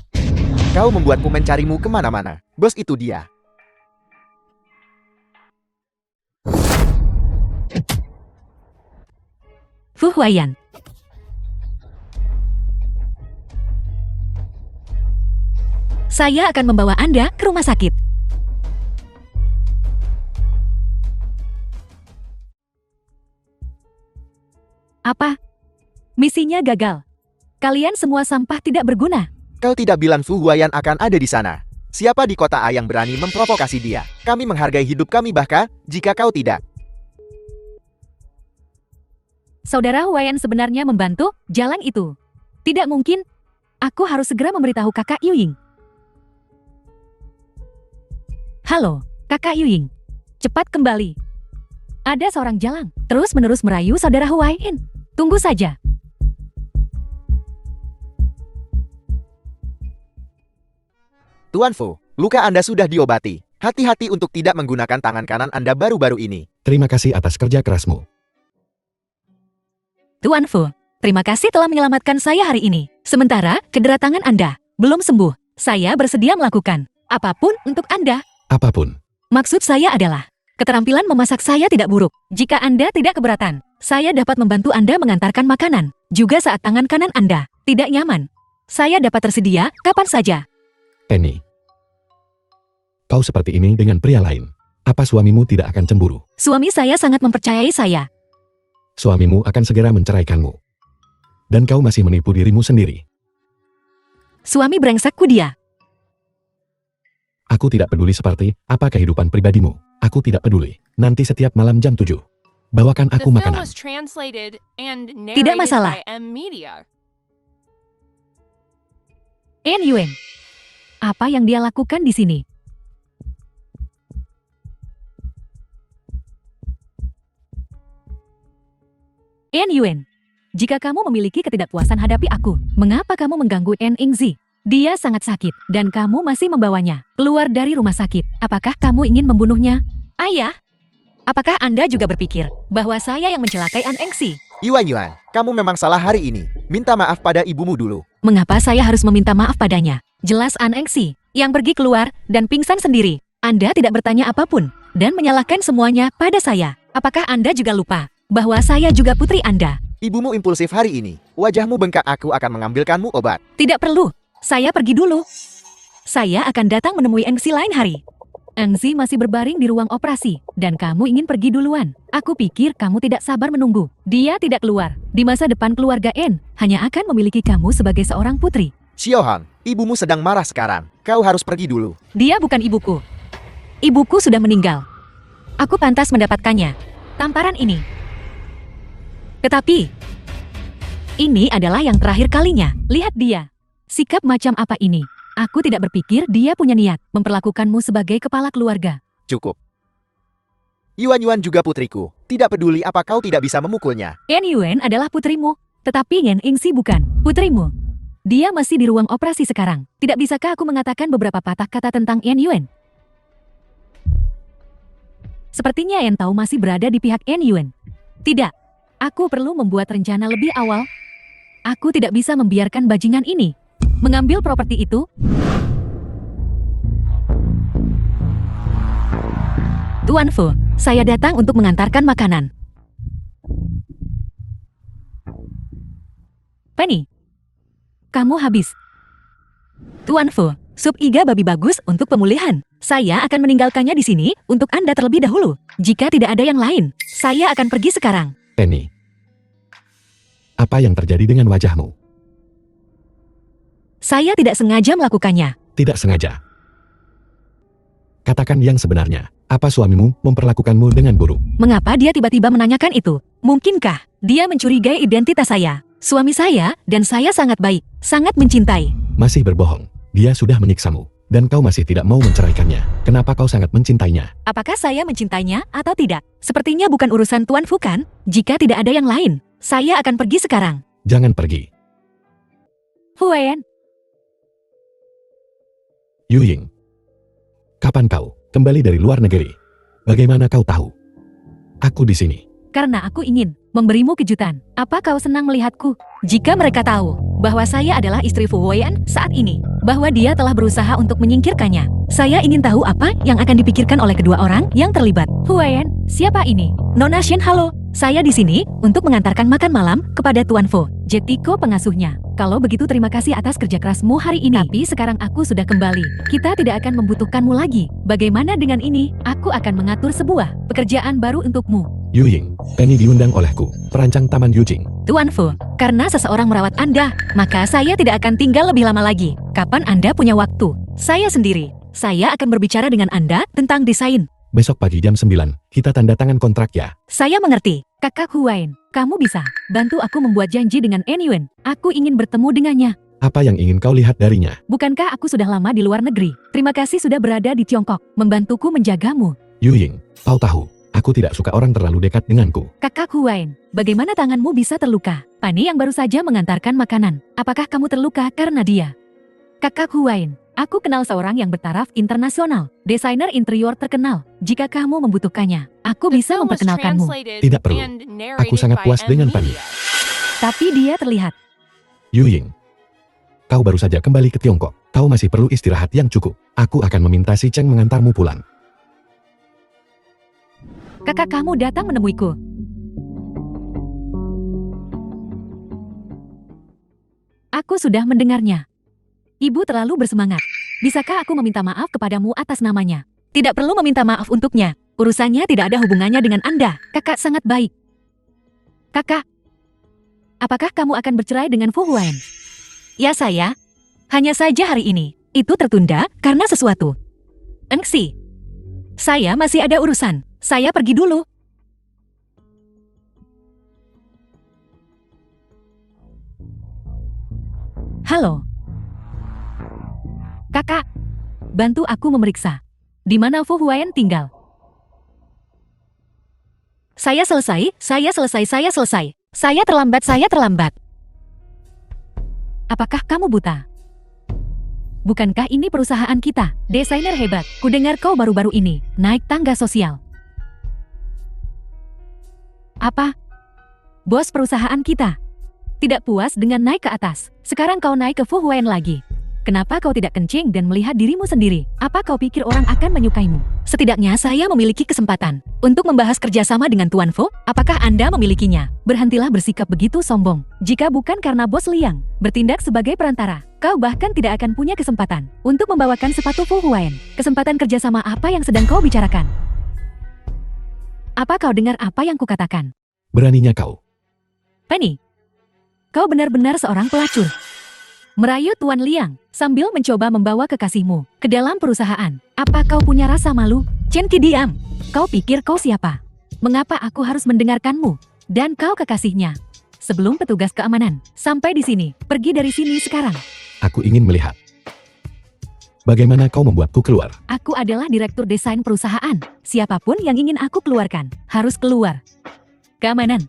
Kau membuatku mencarimu kemana-mana. Bos itu dia. Fu Huaiyan. Saya akan membawa Anda ke rumah sakit. Apa? Misinya gagal. Kalian semua sampah tidak berguna. Kau tidak bilang Fu Huaiyan akan ada di sana. Siapa di kota A yang berani memprovokasi dia? Kami menghargai hidup kami bahkan jika kau tidak. Saudara Huaiyan sebenarnya membantu jalan itu. Tidak mungkin. Aku harus segera memberitahu kakak Yuying. Halo, kakak Yuying. Cepat kembali. Ada seorang jalang terus-menerus merayu saudara Huaiyan. Tunggu saja. Tuan Fu, luka Anda sudah diobati. Hati-hati untuk tidak menggunakan tangan kanan Anda baru-baru ini. Terima kasih atas kerja kerasmu. Tuan Fu, terima kasih telah menyelamatkan saya hari ini. Sementara cedera tangan Anda belum sembuh. Saya bersedia melakukan apapun untuk Anda. Apapun. Maksud saya adalah, keterampilan memasak saya tidak buruk. Jika Anda tidak keberatan, saya dapat membantu Anda mengantarkan makanan. Juga saat tangan kanan Anda tidak nyaman, saya dapat tersedia kapan saja. Penny. Kau seperti ini dengan pria lain. Apa suamimu tidak akan cemburu? Suami saya sangat mempercayai saya. Suamimu akan segera menceraikanmu. Dan kau masih menipu dirimu sendiri. Suami brengsekku dia. Aku tidak peduli seperti apa kehidupan pribadimu. Aku tidak peduli. Nanti setiap malam jam 7. Bawakan The aku film makanan. was translated and Tidak narrated masalah. by M Media. En Yuen. Apa yang dia lakukan di sini? En Yuen. Jika kamu memiliki ketidakpuasan hadapi aku, mengapa kamu mengganggu En Ingzi? Dia sangat sakit, dan kamu masih membawanya keluar dari rumah sakit. Apakah kamu ingin membunuhnya? Ayah, apakah Anda juga berpikir bahwa saya yang mencelakai An Engsi? Yuan, kamu memang salah hari ini. Minta maaf pada ibumu dulu. Mengapa saya harus meminta maaf padanya? Jelas An Engsi yang pergi keluar dan pingsan sendiri. Anda tidak bertanya apapun dan menyalahkan semuanya pada saya. Apakah Anda juga lupa bahwa saya juga putri Anda? Ibumu impulsif hari ini. Wajahmu bengkak, aku akan mengambilkanmu obat. Tidak perlu. Saya pergi dulu. Saya akan datang menemui Engsi lain hari. Engsi masih berbaring di ruang operasi, dan kamu ingin pergi duluan. Aku pikir kamu tidak sabar menunggu. Dia tidak keluar. Di masa depan keluarga En, hanya akan memiliki kamu sebagai seorang putri. Xiaohan, ibumu sedang marah sekarang. Kau harus pergi dulu. Dia bukan ibuku. Ibuku sudah meninggal. Aku pantas mendapatkannya. Tamparan ini. Tetapi, ini adalah yang terakhir kalinya. Lihat dia. Sikap macam apa ini? Aku tidak berpikir dia punya niat memperlakukanmu sebagai kepala keluarga. Cukup. Yuan juga putriku. Tidak peduli apa kau tidak bisa memukulnya. En Yuen adalah putrimu, tetapi Yen Ingsi bukan putrimu. Dia masih di ruang operasi sekarang. Tidak bisakah aku mengatakan beberapa patah kata tentang En Yuen? Sepertinya En Tao masih berada di pihak En Yuen. Tidak. Aku perlu membuat rencana lebih awal. Aku tidak bisa membiarkan bajingan ini mengambil properti itu. Tuan Fu, saya datang untuk mengantarkan makanan. Penny, kamu habis. Tuan Fu, sup iga babi bagus untuk pemulihan. Saya akan meninggalkannya di sini untuk Anda terlebih dahulu. Jika tidak ada yang lain, saya akan pergi sekarang. Penny. Apa yang terjadi dengan wajahmu? Saya tidak sengaja melakukannya. Tidak sengaja. Katakan yang sebenarnya. Apa suamimu memperlakukanmu dengan buruk? Mengapa dia tiba-tiba menanyakan itu? Mungkinkah dia mencurigai identitas saya? Suami saya dan saya sangat baik, sangat mencintai. Masih berbohong. Dia sudah menyiksamu. Dan kau masih tidak mau menceraikannya. Kenapa kau sangat mencintainya? Apakah saya mencintainya atau tidak? Sepertinya bukan urusan Tuan Fu kan? Jika tidak ada yang lain, saya akan pergi sekarang. Jangan pergi. Huayan, Yu Ying. Kapan kau kembali dari luar negeri? Bagaimana kau tahu? Aku di sini. karena aku ingin memberimu kejutan. Apa kau senang melihatku? Jika mereka tahu bahwa saya adalah istri Fu Weian saat ini, bahwa dia telah berusaha untuk menyingkirkannya, saya ingin tahu apa yang akan dipikirkan oleh kedua orang yang terlibat. Fu Weian, siapa ini? Nona Shen, halo. Saya di sini untuk mengantarkan makan malam kepada Tuan Fu, Jetiko pengasuhnya. Kalau begitu terima kasih atas kerja kerasmu hari ini. Tapi sekarang aku sudah kembali. Kita tidak akan membutuhkanmu lagi. Bagaimana dengan ini? Aku akan mengatur sebuah pekerjaan baru untukmu. Yu Ying, Penny diundang olehku, perancang Taman Yujing. Tuan Fu, karena seseorang merawat Anda, maka saya tidak akan tinggal lebih lama lagi. Kapan Anda punya waktu? Saya sendiri. Saya akan berbicara dengan Anda tentang desain. Besok pagi jam 9, kita tanda tangan kontrak ya. Saya mengerti. Kakak Huain, kamu bisa bantu aku membuat janji dengan Anyuan. Aku ingin bertemu dengannya. Apa yang ingin kau lihat darinya? Bukankah aku sudah lama di luar negeri? Terima kasih sudah berada di Tiongkok, membantuku menjagamu. Yu Ying, kau tahu, aku tidak suka orang terlalu dekat denganku. Kakak Huain, bagaimana tanganmu bisa terluka? Pani yang baru saja mengantarkan makanan. Apakah kamu terluka karena dia? Kakak Huain, aku kenal seorang yang bertaraf internasional, desainer interior terkenal. Jika kamu membutuhkannya, aku bisa memperkenalkanmu. Tidak perlu. Aku sangat puas dengan Pani. Tapi dia terlihat. Yu Ying, kau baru saja kembali ke Tiongkok. Kau masih perlu istirahat yang cukup. Aku akan meminta si Cheng mengantarmu pulang. Kakak kamu datang menemuiku. Aku sudah mendengarnya. Ibu terlalu bersemangat. Bisakah aku meminta maaf kepadamu atas namanya? Tidak perlu meminta maaf untuknya. Urusannya tidak ada hubungannya dengan Anda. Kakak sangat baik. Kakak, apakah kamu akan bercerai dengan Fu Huain? Ya saya. Hanya saja hari ini. Itu tertunda karena sesuatu. Engsi. Saya masih ada urusan. Saya pergi dulu. Halo. Kakak, bantu aku memeriksa. Di mana Fu Huain tinggal? Saya selesai. Saya terlambat. Apakah kamu buta? Bukankah ini perusahaan kita? Desainer hebat. Kudengar kau baru-baru ini naik tangga sosial. Apa? Bos perusahaan kita? Tidak puas dengan naik ke atas. Sekarang kau naik ke Fu Huain lagi. Kenapa kau tidak kencing dan melihat dirimu sendiri? Apa kau pikir orang akan menyukaimu? Setidaknya saya memiliki kesempatan untuk membahas kerjasama dengan Tuan Fu. Apakah Anda memilikinya? Berhentilah bersikap begitu sombong. Jika bukan karena bos Liang bertindak sebagai perantara, kau bahkan tidak akan punya kesempatan untuk membawakan sepatu Fu Huain. Kesempatan kerjasama apa yang sedang kau bicarakan? Apa kau dengar apa yang kukatakan? Beraninya kau. Penny, kau benar-benar seorang pelacur. Merayu Tuan Liang sambil mencoba membawa kekasihmu ke dalam perusahaan. Apa kau punya rasa malu? Chen Qi, diam. Kau pikir kau siapa? Mengapa aku harus mendengarkanmu? Dan kau kekasihnya. Sebelum petugas keamanan sampai di sini, pergi dari sini sekarang. Aku ingin melihat. Bagaimana kau membuatku keluar? Aku adalah direktur desain perusahaan. Siapapun yang ingin aku keluarkan, harus keluar. Keamanan.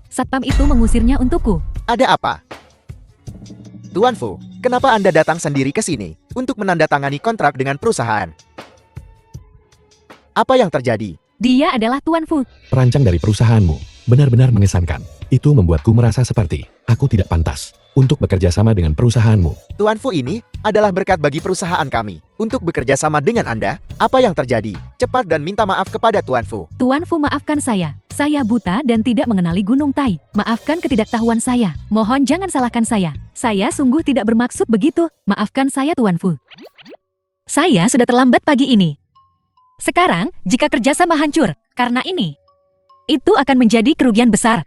Satpam itu mengusirnya untukku. Ada apa? Tuan Fu, kenapa Anda datang sendiri ke sini untuk menandatangani kontrak dengan perusahaan? Apa yang terjadi? Dia adalah Tuan Fu. Perancang dari perusahaanmu, benar-benar mengesankan. Itu membuatku merasa seperti aku tidak pantas untuk bekerja sama dengan perusahaanmu. Tuan Fu ini adalah berkat bagi perusahaan kami untuk bekerja sama dengan Anda. Apa yang terjadi? Cepat dan minta maaf kepada Tuan Fu. Tuan Fu, maafkan saya. Saya buta dan tidak mengenali Gunung Tai. Maafkan ketidaktahuan saya. Mohon jangan salahkan saya. Saya sungguh tidak bermaksud begitu. Maafkan saya Tuan Fu. Saya sudah terlambat pagi ini. Sekarang, jika kerjasama hancur, karena ini, itu akan menjadi kerugian besar.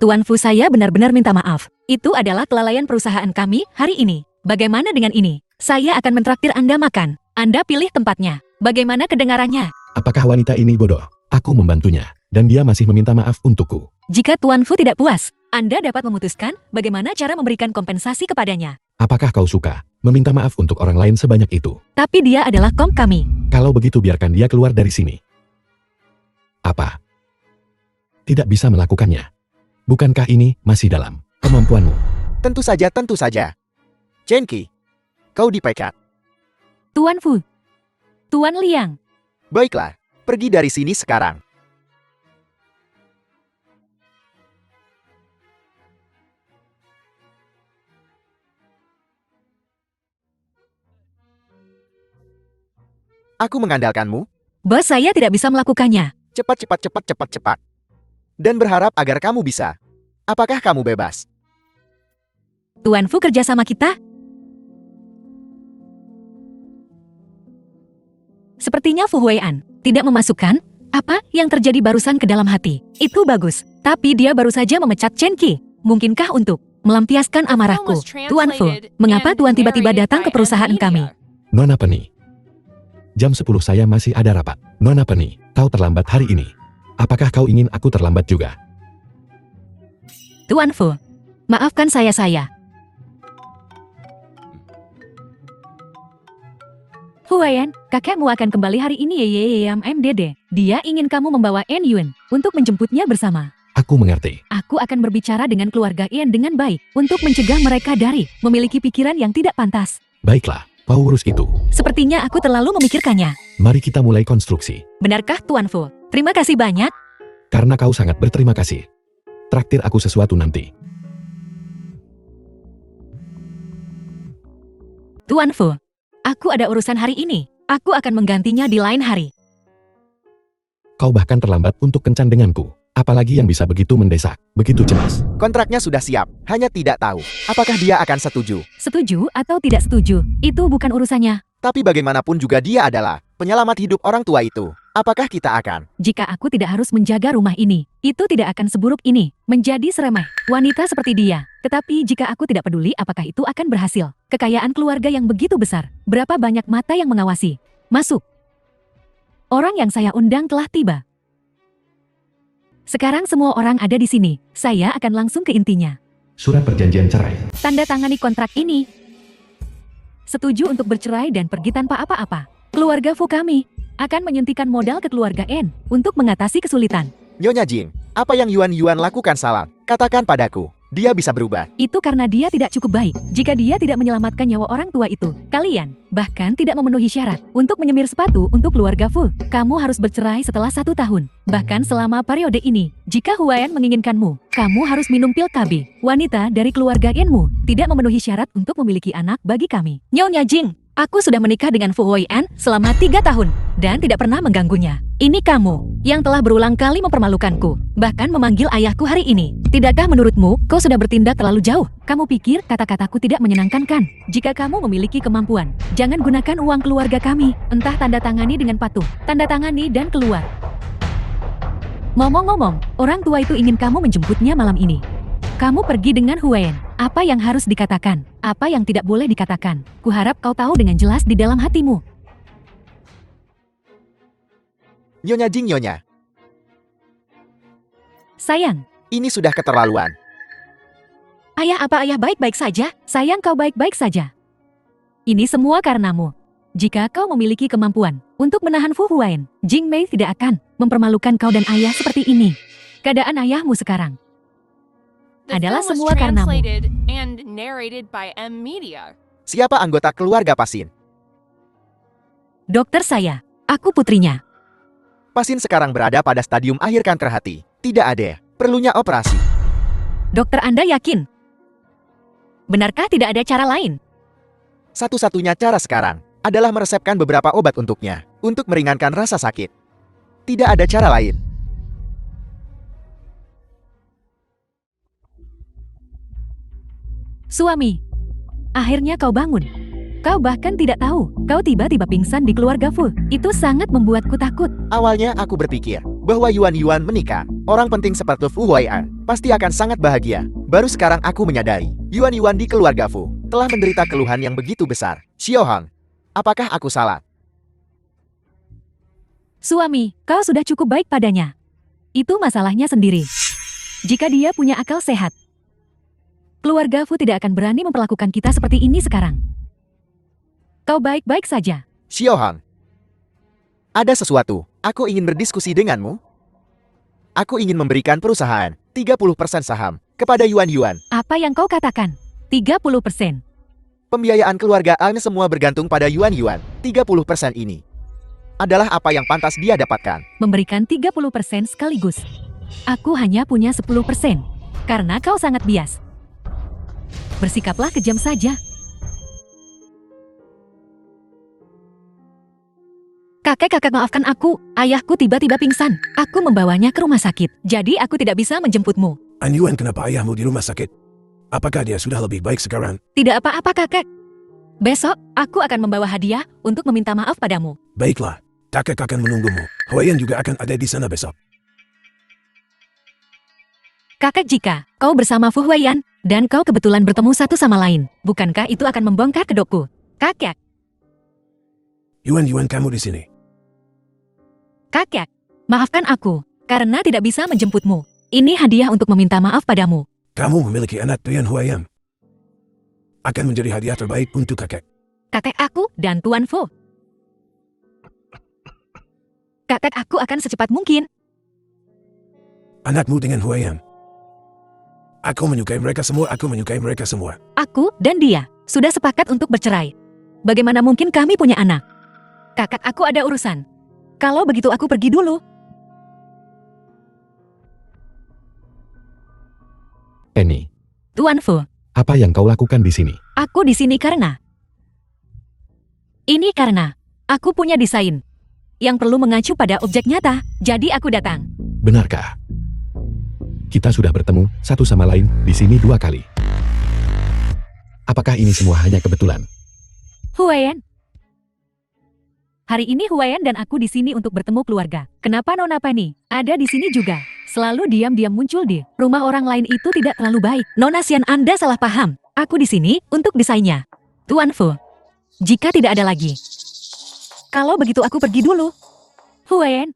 Tuan Fu, saya benar-benar minta maaf. Itu adalah kelalaian perusahaan kami hari ini. Bagaimana dengan ini? Saya akan mentraktir Anda makan. Anda pilih tempatnya. Bagaimana kedengarannya? Apakah wanita ini bodoh? Aku membantunya, dan dia masih meminta maaf untukku. Jika Tuan Fu tidak puas, Anda dapat memutuskan bagaimana cara memberikan kompensasi kepadanya. Apakah kau suka meminta maaf untuk orang lain sebanyak itu? Tapi dia adalah kom kami. Kalau begitu biarkan dia keluar dari sini. Apa? Tidak bisa melakukannya? Bukankah ini masih dalam kemampuanmu? Tentu saja, tentu saja. Chen Qi, kau dipecat. Tuan Fu. Tuan Liang. Baiklah, pergi dari sini sekarang. Aku mengandalkanmu. Bos, saya tidak bisa melakukannya. Cepat, cepat, cepat, cepat, cepat. Dan berharap agar kamu bisa. Apakah kamu bebas? Tuan Fu, kerja sama kita? Sepertinya Fu Huai'an tidak memasukkan apa yang terjadi barusan ke dalam hati. Itu bagus. Tapi dia baru saja memecat Chen Qi. Mungkinkah untuk melampiaskan amarahku? Tuan Fu, mengapa Tuan tiba-tiba datang ke perusahaan kami? Nona Penny. Jam 10 saya masih ada rapat. Nona Penny, kau terlambat hari ini. Apakah kau ingin aku terlambat juga? Tuan Fu, maafkan saya. Huai'an, kakekmu akan kembali hari ini MDD. Dia ingin kamu membawa En Yun untuk menjemputnya bersama. Aku mengerti. Aku akan berbicara dengan keluarga En dengan baik untuk mencegah mereka dari memiliki pikiran yang tidak pantas. Baiklah, kau urus itu. Sepertinya aku terlalu memikirkannya. Mari kita mulai konstruksi. Benarkah Tuan Fu? Terima kasih banyak. Karena kau sangat berterima kasih. Traktir aku sesuatu nanti. Tuan Fu, aku ada urusan hari ini. Aku akan menggantinya di lain hari. Kau bahkan terlambat untuk kencan denganku. Apalagi yang bisa begitu mendesak, begitu cemas. Kontraknya sudah siap, hanya tidak tahu apakah dia akan setuju. Setuju atau tidak setuju, itu bukan urusannya. Tapi bagaimanapun juga dia adalah penyelamat hidup orang tua itu. Apakah kita akan? Jika aku tidak harus menjaga rumah ini, itu tidak akan seburuk ini, menjadi seremeh. Wanita seperti dia. Tetapi jika aku tidak peduli apakah itu akan berhasil. Kekayaan keluarga yang begitu besar, berapa banyak mata yang mengawasi. Masuk. Orang yang saya undang telah tiba. Sekarang semua orang ada di sini. Saya akan langsung ke intinya. Surat perjanjian cerai. Tanda tangani kontrak ini. Setuju untuk bercerai dan pergi tanpa apa-apa. Keluarga Fu kami akan menyuntikkan modal ke keluarga N untuk mengatasi kesulitan. Nyonya Jing, apa yang Yuan lakukan salah? Katakan padaku, dia bisa berubah. Itu karena dia tidak cukup baik. Jika dia tidak menyelamatkan nyawa orang tua itu, kalian bahkan tidak memenuhi syarat untuk menyemir sepatu untuk keluarga Fu. Kamu harus bercerai setelah 1 tahun. Bahkan selama periode ini, jika Huai'an menginginkanmu, kamu harus minum pil KB. Wanita dari keluarga Yenmu tidak memenuhi syarat untuk memiliki anak bagi kami. Nyonya Jing, aku sudah menikah dengan Fu Huai'an selama 3 tahun dan tidak pernah mengganggunya. Ini kamu yang telah berulang kali mempermalukanku, bahkan memanggil ayahku hari ini. Tidakkah menurutmu kau sudah bertindak terlalu jauh? Kamu pikir kata-kataku tidak menyenangkan kan? Jika kamu memiliki kemampuan, jangan gunakan uang keluarga kami. Entah tanda tangani dengan patuh, tanda tangani dan keluar. Ngomong-ngomong, orang tua itu ingin kamu menjemputnya malam ini. Kamu pergi dengan Huai'an. Apa yang harus dikatakan? Apa yang tidak boleh dikatakan? Kuharap kau tahu dengan jelas di dalam hatimu. Nyonya Jing, Nyonya, Sayang, ini sudah keterlaluan. ayah apa ayah baik-baik saja? Sayang kau baik-baik saja. Ini semua karenamu. Jika kau memiliki kemampuan untuk menahan Fu Huai'an, Jing Mei tidak akan mempermalukan kau dan ayah seperti ini. Keadaan ayahmu sekarang The adalah film was semua karenamu. translated and narrated by M Media. Siapa anggota keluarga Pasin? Dokter saya, aku putrinya. Pasin sekarang berada pada stadium akhir kanker hati. Tidak ada perlunya operasi. Dokter Anda yakin? Benarkah tidak ada cara lain? Satu-satunya cara sekarang adalah meresepkan beberapa obat untuknya untuk meringankan rasa sakit. Tidak ada cara lain. Suami, akhirnya kau bangun. Kau bahkan tidak tahu, kau tiba-tiba pingsan di keluarga Fu. Itu sangat membuatku takut. Awalnya aku berpikir bahwa Yuan Yuan menikah. Orang penting seperti Fu Huai'an pasti akan sangat bahagia. Baru sekarang aku menyadari, Yuan Yuan di keluarga Fu telah menderita keluhan yang begitu besar. Xiao Hang, apakah aku salah? Suami, kau sudah cukup baik padanya. Itu masalahnya sendiri. Jika dia punya akal sehat, keluarga Fu tidak akan berani memperlakukan kita seperti ini sekarang. Kau baik-baik saja. Xiao Hang, ada sesuatu. Aku ingin berdiskusi denganmu. Aku ingin memberikan perusahaan 30% saham kepada Yuan Yuan. Apa yang kau katakan? 30%. Pembiayaan keluarga An semua bergantung pada Yuan Yuan. 30% ini adalah apa yang pantas dia dapatkan. Memberikan 30% sekaligus. Aku hanya punya 10%. Karena kau sangat bias. Bersikaplah kejam saja. Kakek maafkan aku. Ayahku tiba-tiba pingsan. Aku membawanya ke rumah sakit. Jadi aku tidak bisa menjemputmu. An Yuan, kenapa ayahmu di rumah sakit? Apakah dia sudah lebih baik sekarang? Tidak apa-apa kakek. Besok, aku akan membawa hadiah untuk meminta maaf padamu. Baiklah, kakek akan menunggumu. Huaiyan juga akan ada di sana besok. Kakek, jika kau bersama Fu Huaiyan, dan kau kebetulan bertemu satu sama lain, bukankah itu akan membongkar kedokku? Kakek, Yuan Yuan, kamu di sini. kakek, maafkan aku, karena tidak bisa menjemputmu. Ini hadiah untuk meminta maaf padamu. Kamu memiliki anak Tuan Huaiyan. Akan menjadi hadiah terbaik untuk kakek. Kakek aku dan Tuan Fu. Kakek aku akan secepat mungkin. Anakmu dengan Huaiyan. Aku menyukai mereka semua, aku menyukai mereka semua. Aku dan dia sudah sepakat untuk bercerai. Bagaimana mungkin kami punya anak? Kakak aku ada urusan. Kalau begitu aku pergi dulu. Penny, Tuan Fu, apa yang kau lakukan di sini? aku di sini karena... Ini karena aku punya desain yang perlu mengacu pada objek nyata, jadi aku datang. Benarkah? Kita sudah bertemu satu sama lain di sini 2 kali. Apakah ini semua hanya kebetulan? Huaiyan. Hari ini Huaiyan dan aku di sini untuk bertemu keluarga. Kenapa Nona Penny ada di sini juga? Selalu diam-diam muncul di rumah orang lain itu tidak terlalu baik. Nona Xian, Anda salah paham. Aku di sini untuk desainnya. Tuan Fu, jika tidak ada lagi. Kalau begitu aku pergi dulu. Huaiyan.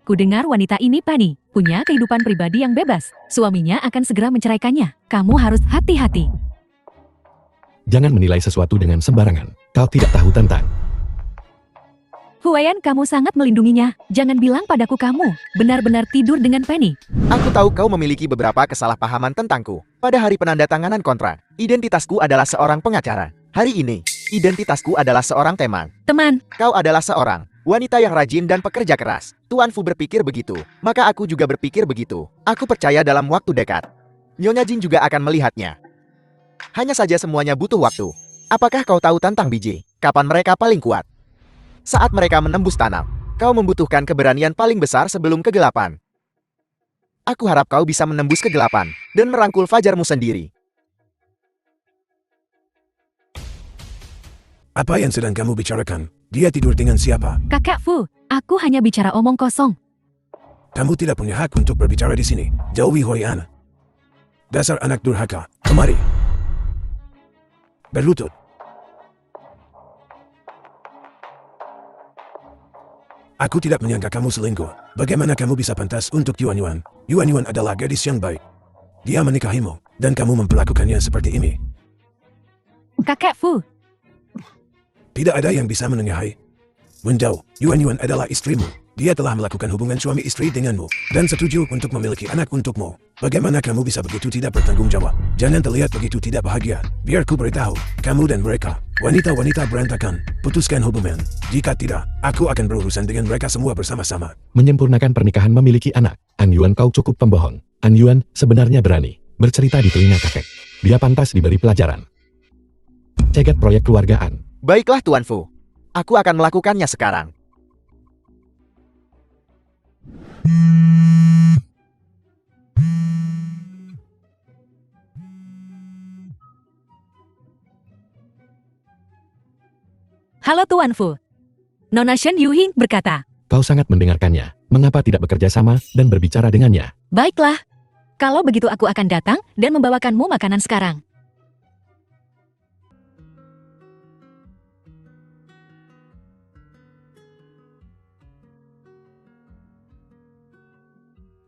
Ku dengar wanita ini Penny punya kehidupan pribadi yang bebas. Suaminya akan segera menceraikannya. Kamu harus hati-hati. Jangan menilai sesuatu dengan sembarangan. Kau tidak tahu tentang. Huaiyan, kamu sangat melindunginya. Jangan bilang padaku kamu benar-benar tidur dengan Penny. Aku tahu kau memiliki beberapa kesalahpahaman tentangku. Pada hari penandatanganan kontrak, identitasku adalah seorang pengacara. Hari ini, identitasku adalah seorang teman. Teman, Kau adalah seorang wanita yang rajin dan pekerja keras. Tuan Fu berpikir begitu, maka aku juga berpikir begitu. Aku percaya dalam waktu dekat, Nyonya Jin juga akan melihatnya. Hanya saja semuanya butuh waktu. Apakah kau tahu tentang biji? Kapan mereka paling kuat? Saat mereka menembus tanam. Kau membutuhkan keberanian paling besar sebelum kegelapan. Aku harap kau bisa menembus kegelapan dan merangkul fajarmu sendiri. Apa yang sedang kamu bicarakan? Dia tidur dengan siapa? Kakak Fu, aku hanya bicara omong kosong. Kamu tidak punya hak untuk berbicara di sini. Jauhi Huaiyan. Dasar anak durhaka. Kemari. Berlutut. Aku tidak menyangka kamu selingkuh. Bagaimana kamu bisa pantas untuk Yuan Yuan? Yuan Yuan adalah gadis yang baik. Dia menikahimu, dan kamu memperlakukannya seperti ini. Kakak Fu, Tidak ada yang bisa menengahi. Menjauh, Yuan Yuan adalah istrimu. Dia telah melakukan hubungan suami istri denganmu, dan setuju untuk memiliki anak untukmu. Bagaimana kamu bisa begitu tidak bertanggung jawab? Jangan terlihat begitu tidak bahagia. Biar ku beritahu, kamu dan mereka, wanita-wanita berantakan, putuskan hubungan. Jika tidak, aku akan berurusan dengan mereka semua bersama-sama. Menyempurnakan pernikahan memiliki anak. An Yuan, kau cukup pembohong. An Yuan sebenarnya berani bercerita di telinga kakek. Dia pantas diberi pelajaran. Cegat proyek keluargaan. Baiklah Tuan Fu. Aku akan melakukannya sekarang. Halo Tuan Fu. Nona Shen Yuhing berkata, Kau sangat mendengarkannya. Mengapa tidak bekerja sama dan berbicara dengannya? baiklah. Kalau begitu aku akan datang dan membawakanmu makanan sekarang.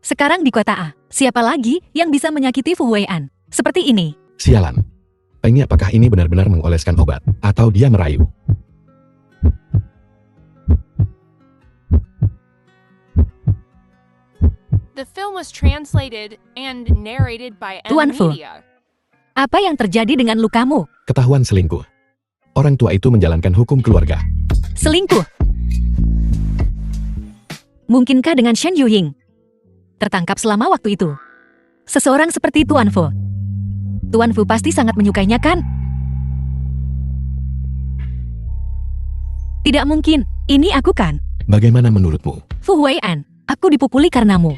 Sekarang di kota A, siapa lagi yang bisa menyakiti Fu Weian? Seperti ini. Sialan. Ini apakah ini benar-benar mengoleskan obat? Atau dia merayu? The film was translated and narrated by M Tuan Fu. Media. Apa yang terjadi dengan lukamu? Ketahuan selingkuh. Orang tua itu menjalankan hukum keluarga. Selingkuh. Mungkinkah dengan Shen Yuying? Tertangkap selama waktu itu. Seseorang seperti Tuan Fu. Tuan Fu pasti sangat menyukainya kan? Tidak mungkin, ini aku kan. Bagaimana menurutmu? Fu Weian, aku dipukuli karenamu.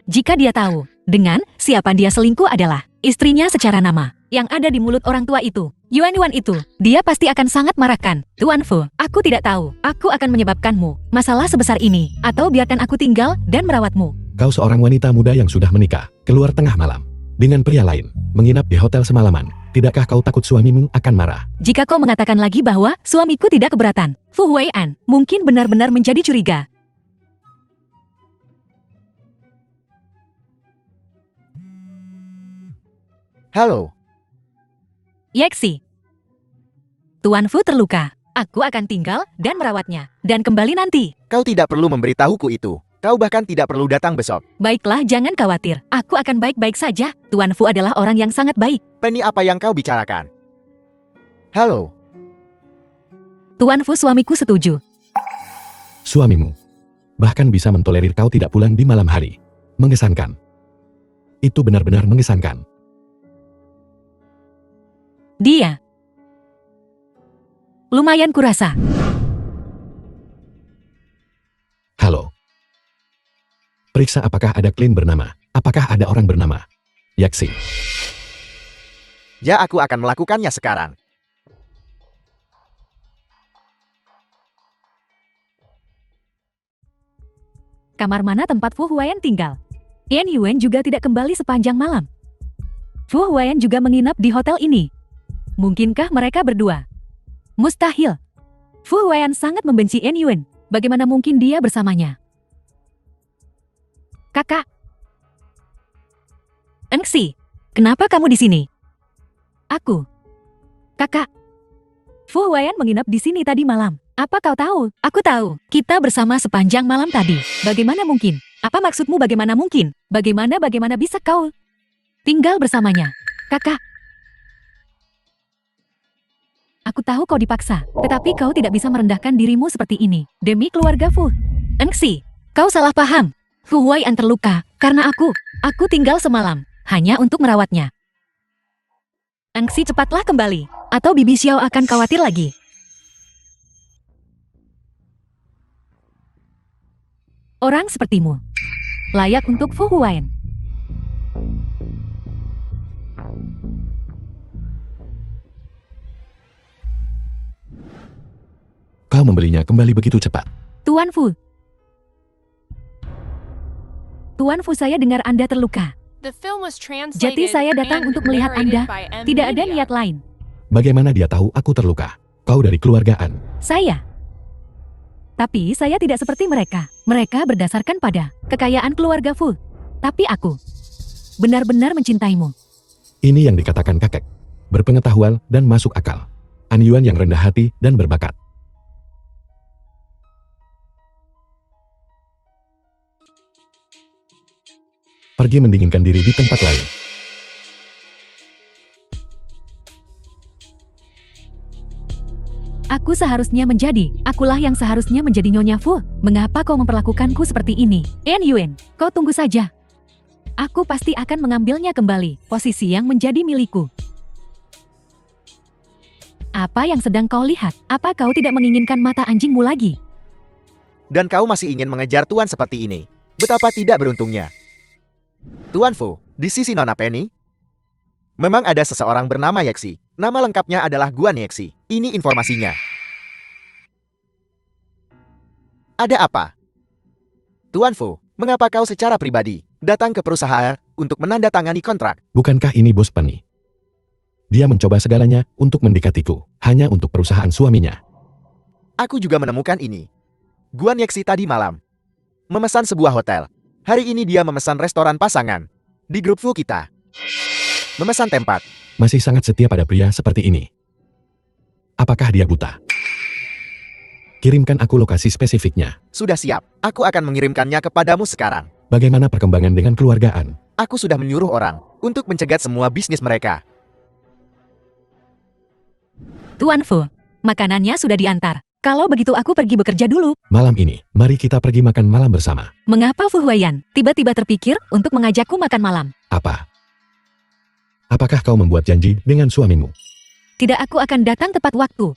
Jika dia tahu, dengan siapa dia selingkuh adalah istrinya secara nama, yang ada di mulut orang tua itu, Yuan itu, dia pasti akan sangat marahkan. Tuan Fu, aku tidak tahu, aku akan menyebabkanmu masalah sebesar ini, atau biarkan aku tinggal dan merawatmu. Kau seorang wanita muda yang sudah menikah, keluar tengah malam, dengan pria lain, menginap di hotel semalaman. Tidakkah kau takut suamimu akan marah? Jika kau mengatakan lagi bahwa suamiku tidak keberatan, Fu Weian mungkin benar-benar menjadi curiga. Halo, Yeksi. Tuan Fu terluka. Aku akan tinggal dan merawatnya, dan kembali nanti. kau tidak perlu memberitahuku itu. Kau bahkan tidak perlu datang besok. Baiklah, jangan khawatir. Aku akan baik-baik saja. Tuan Fu adalah orang yang sangat baik. Penny, apa yang kau bicarakan? Halo, Tuan Fu, suamiku setuju. Suamimu. Bahkan bisa mentolerir kau tidak pulang di malam hari. Mengesankan. Itu benar-benar mengesankan. Dia. Lumayan kurasa. Halo. Periksa apakah ada klien bernama. Apakah ada orang bernama Yaksi. ya aku akan melakukannya sekarang. Kamar mana tempat Fu Huayan tinggal? Yan Yuan juga tidak kembali sepanjang malam. Fu Huayan juga menginap di hotel ini. Mungkinkah mereka berdua? Mustahil. Fu Huayan sangat membenci Yan Yuan. Bagaimana mungkin dia bersamanya? Kakak. Engsi, kenapa kamu di sini? Aku. Kakak. Fu Huayan menginap di sini tadi malam. Apa kau tahu? Aku tahu. Kita bersama sepanjang malam tadi. Bagaimana mungkin? Apa maksudmu bagaimana mungkin? Bagaimana bisa kau tinggal bersamanya? Kakak. Aku tahu kau dipaksa, tetapi kau tidak bisa merendahkan dirimu seperti ini. Demi keluarga Fu. Engsi, kau salah paham. Fu Huayan terluka karena aku tinggal semalam hanya untuk merawatnya. Engsi, cepatlah kembali, atau Bibi Xiao akan khawatir lagi. Orang sepertimu layak untuk Fu Huayan. Kau membelinya kembali begitu cepat. Tuan Fu. Tuan Fu, saya dengar Anda terluka. The film was translated Jadi saya datang and untuk melihat narrated Anda. by M Tidak ada Media. niat lain. Bagaimana dia tahu aku terluka? Kau dari keluargaan. Saya. Tapi saya tidak seperti mereka. Mereka berdasarkan pada kekayaan keluarga Fu. Tapi aku benar-benar mencintaimu. Ini yang dikatakan kakek. Berpengetahuan dan masuk akal. An Yuan yang rendah hati dan berbakat. Pergi mendinginkan diri di tempat lain. Akulah yang seharusnya menjadi Nyonya Fu. Mengapa kau memperlakukanku seperti ini? Yan Yuan, kau tunggu saja. Aku pasti akan mengambilnya kembali, posisi yang menjadi milikku. Apa yang sedang kau lihat? Apa kau tidak menginginkan mata anjingmu lagi? Dan kau masih ingin mengejar Tuan seperti ini. Betapa tidak beruntungnya. Tuan Fu, di sisi Nona Penny, memang ada seseorang bernama Yeksi. Nama lengkapnya adalah Guan Yeksi. Ini informasinya. Ada apa? Tuan Fu, mengapa kau secara pribadi datang ke perusahaan untuk menandatangani kontrak? Bukankah ini bos Penny? Dia mencoba segalanya untuk mendekatiku, hanya untuk perusahaan suaminya. Aku juga menemukan ini. Guan Yeksi tadi malam memesan sebuah hotel. Hari ini dia memesan restoran pasangan di grup Fu kita. Memesan tempat. Masih sangat setia pada pria seperti ini. Apakah dia buta? Kirimkan aku lokasi spesifiknya. Sudah siap. Aku akan mengirimkannya kepadamu sekarang. Bagaimana perkembangan dengan keluargaan? Aku sudah menyuruh orang untuk mencegat semua bisnis mereka. Tuan Fu, makanannya sudah diantar. Kalau begitu aku pergi bekerja dulu. Malam ini, mari kita pergi makan malam bersama. Mengapa Fu Huaiyan tiba-tiba terpikir untuk mengajakku makan malam? Apa? Apakah kau membuat janji dengan suamimu? Tidak, aku akan datang tepat waktu.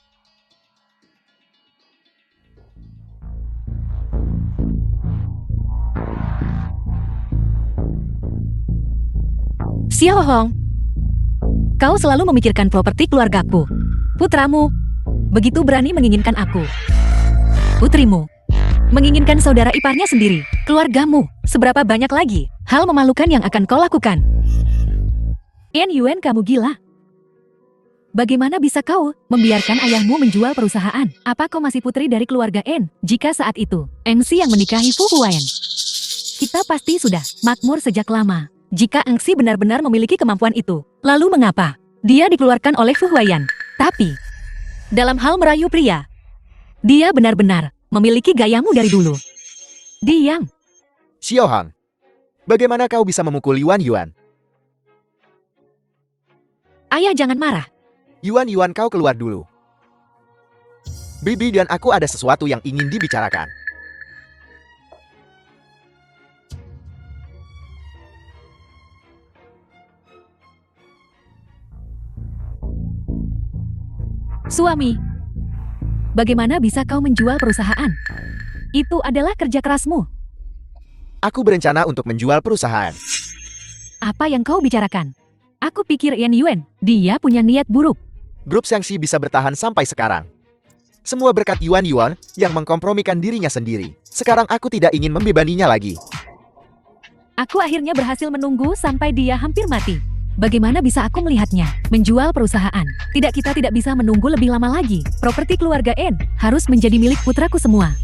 Xiao Hong, kau selalu memikirkan properti keluargaku. Putramu begitu berani menginginkan aku. Putrimu menginginkan saudara iparnya sendiri. Keluargamu, seberapa banyak lagi hal memalukan yang akan kau lakukan? Yan Yuan, kamu gila. Bagaimana bisa kau membiarkan ayahmu menjual perusahaan? Apa kau masih putri dari keluarga N? Jika saat itu Engsi yang menikahi Fu Huaiyan, kita pasti sudah makmur sejak lama. Jika Engsi benar-benar memiliki kemampuan itu, lalu mengapa dia dikeluarkan oleh Fu Huaiyan? Tapi dalam hal merayu pria, dia benar-benar memiliki gayamu dari dulu. Diam. Xiao Hang, bagaimana kau bisa memukul Yuan Yuan? Ayah, jangan marah. Yuan Yuan, kau keluar dulu. Bibi dan aku ada sesuatu yang ingin dibicarakan. Suami, bagaimana bisa kau menjual perusahaan? Itu adalah kerja kerasmu. Aku berencana untuk menjual perusahaan. Apa yang kau bicarakan? Aku pikir Yan Yuan, dia punya niat buruk. Grup Xiangxi bisa bertahan sampai sekarang. Semua berkat Yuan Yuan yang mengkompromikan dirinya sendiri. Sekarang aku tidak ingin membebaninya lagi. Aku akhirnya berhasil menunggu sampai dia hampir mati. Bagaimana bisa aku melihatnya menjual perusahaan? Tidak, kita tidak bisa menunggu lebih lama lagi. Properti keluarga N harus menjadi milik putraku semua.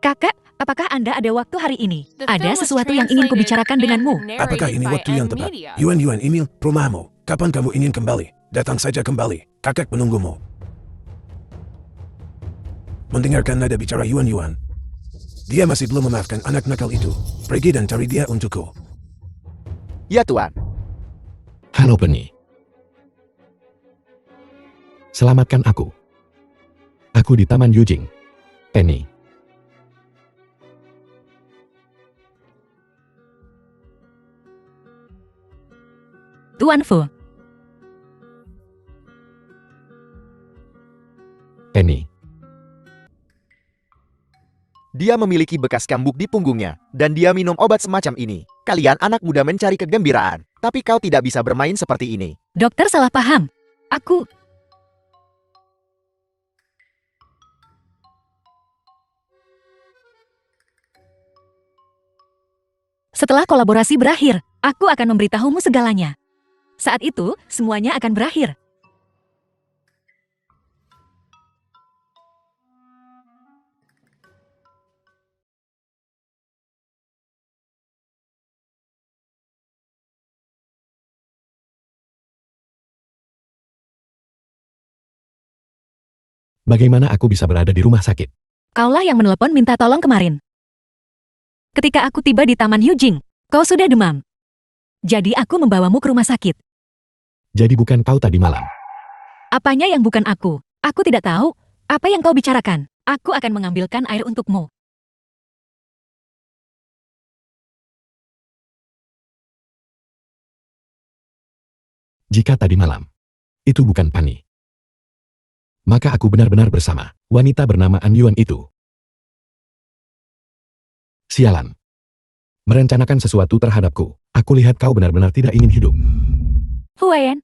Kakak, apakah Anda ada waktu hari ini? Ada sesuatu yang ingin kubicarakan denganmu. Apakah ini waktu yang tepat? Yuan Yuan, email rumahmu. Kapan kamu ingin kembali? Datang saja kembali. Kakak menunggumu. Mendengarkan nada bicara Yuan Yuan. Dia masih belum memaafkan anak nakal itu. Pergi dan cari dia untukku. Ya, Tuan. Halo Penny. Selamatkan aku. Aku di Taman Yujing. Penny. Tuan Fu, Penny. Dia memiliki bekas cambuk di punggungnya, dan dia minum obat semacam ini. Kalian anak muda mencari kegembiraan, tapi kau tidak bisa bermain seperti ini. dokter salah paham. Aku... Setelah kolaborasi berakhir, aku akan memberitahumu segalanya. Saat itu, semuanya akan berakhir. Bagaimana aku bisa berada di rumah sakit? Kaulah yang menelepon minta tolong kemarin. Ketika aku tiba di Taman Yujing, kau sudah demam. Jadi aku membawamu ke rumah sakit. Jadi bukan kau tadi malam. Apanya yang bukan aku? Aku tidak tahu. Apa yang kau bicarakan? Aku akan mengambilkan air untukmu. Jika tadi malam, itu bukan Penny, maka aku benar-benar bersama wanita bernama An Yuan itu. Sialan. Merencanakan sesuatu terhadapku. Aku lihat kau benar-benar tidak ingin hidup. Huayan,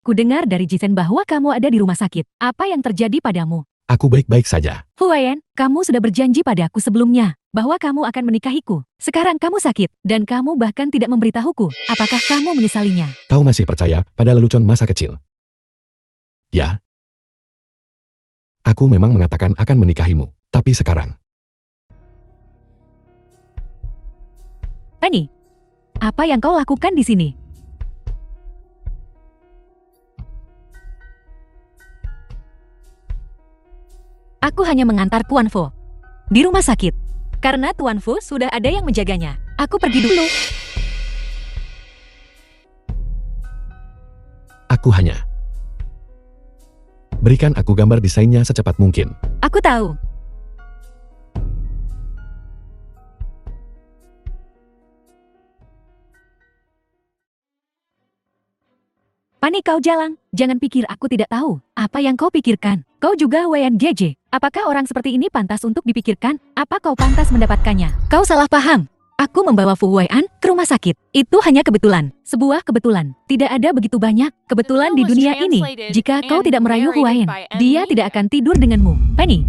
ku dengar dari Jisen bahwa kamu ada di rumah sakit. Apa yang terjadi padamu? Aku baik-baik saja. Huayan, kamu sudah berjanji padaku sebelumnya bahwa kamu akan menikahiku. Sekarang kamu sakit, dan kamu bahkan tidak memberitahuku. Apakah kamu menyesalinya? Kau masih percaya pada lelucon masa kecil? Ya. Aku memang mengatakan akan menikahimu, tapi sekarang. Penny, apa yang kau lakukan di sini? Aku hanya mengantar Tuan Fu di rumah sakit. Karena Tuan Fu sudah ada yang menjaganya. Aku pergi dulu. Aku hanya. Berikan aku gambar desainnya secepat mungkin. Aku tahu. Panik kau Jalang, jangan pikir aku tidak tahu apa yang kau pikirkan. Kau juga Huayan GJ. Apakah orang seperti ini pantas untuk dipikirkan? Apa kau pantas mendapatkannya? Kau salah paham. Aku membawa Fu Huai'an ke rumah sakit. Itu hanya kebetulan. Sebuah kebetulan. Tidak ada begitu banyak kebetulan di dunia ini. Jika kau tidak merayu Huayan, dia tidak akan tidur denganmu. Penny,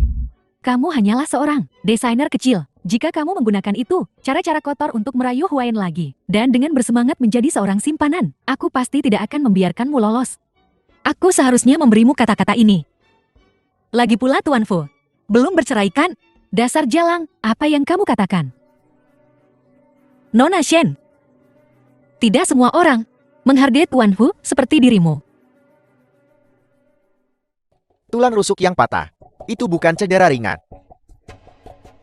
kamu hanyalah seorang desainer kecil. Jika kamu menggunakan itu, cara-cara kotor untuk merayu Huayan lagi, dan dengan bersemangat menjadi seorang simpanan, aku pasti tidak akan membiarkanmu lolos. Aku seharusnya memberimu kata-kata ini. Lagi pula Tuan Fu, belum bercerai kan? Dasar Jalang, apa yang kamu katakan? Nona Shen, tidak semua orang menghargai Tuan Fu seperti dirimu. Tulang rusuk yang patah. Itu bukan cedera ringan.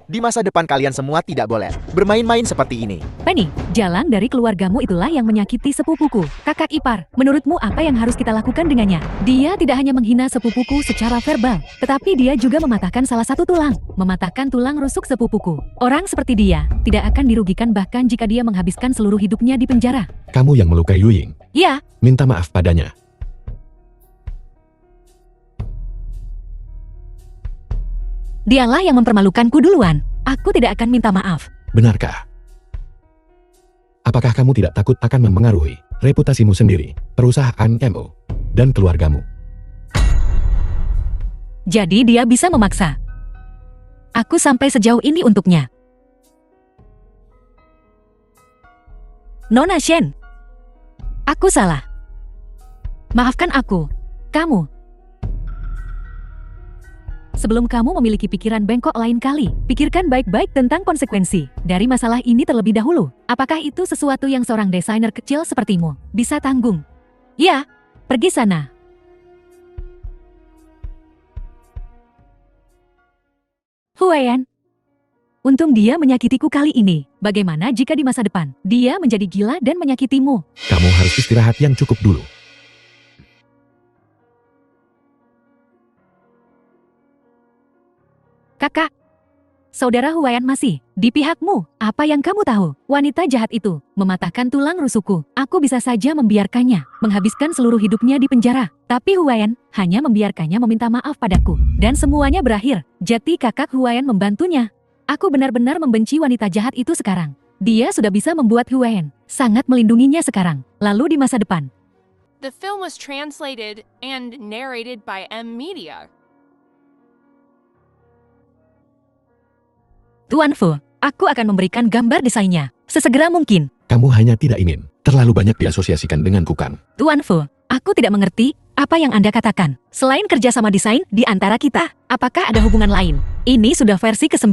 Di masa depan kalian semua tidak boleh bermain-main seperti ini. Penny, Jalang dari keluargamu itulah yang menyakiti sepupuku, kakak ipar. Menurutmu apa yang harus kita lakukan dengannya? Dia tidak hanya menghina sepupuku secara verbal, tetapi dia juga mematahkan salah satu tulang. Mematahkan tulang rusuk sepupuku. Orang seperti dia tidak akan dirugikan bahkan jika dia menghabiskan seluruh hidupnya di penjara. Kamu yang melukai Yuying. Ya, Minta maaf padanya. dialah yang mempermalukanku duluan. Aku tidak akan minta maaf. Benarkah? Apakah kamu tidak takut akan mempengaruhi reputasimu sendiri, perusahaan MO, dan keluargamu? Jadi dia bisa memaksa aku sampai sejauh ini untuknya. Nona Shen, aku salah. Maafkan aku. Kamu. Sebelum kamu memiliki pikiran bengkok lain kali, pikirkan baik-baik tentang konsekuensi dari masalah ini terlebih dahulu. Apakah itu sesuatu yang seorang desainer kecil sepertimu bisa tanggung? Ya, pergi sana. Huayan, untung dia menyakitiku kali ini. Bagaimana jika di masa depan dia menjadi gila dan menyakitimu? Kamu harus istirahat yang cukup dulu. Kakak, saudara Huayan masih di pihakmu. Apa yang kamu tahu? Wanita jahat itu mematahkan tulang rusukku. Aku bisa saja membiarkannya menghabiskan seluruh hidupnya di penjara. Tapi Huayan hanya membiarkannya meminta maaf padaku. Dan semuanya berakhir. Jadi kakak Huayan membantunya. Aku benar-benar membenci wanita jahat itu sekarang. Dia sudah bisa membuat Huayan sangat melindunginya sekarang. Lalu di masa depan. The film was translated and narrated by M Media. Tuan Fu, aku akan memberikan gambar desainnya sesegera mungkin. Kamu hanya tidak ingin terlalu banyak diasosiasikan denganku kan? Tuan Fu, aku tidak mengerti apa yang Anda katakan. Selain kerjasama desain di antara kita, apakah ada hubungan lain? Ini sudah versi ke-9.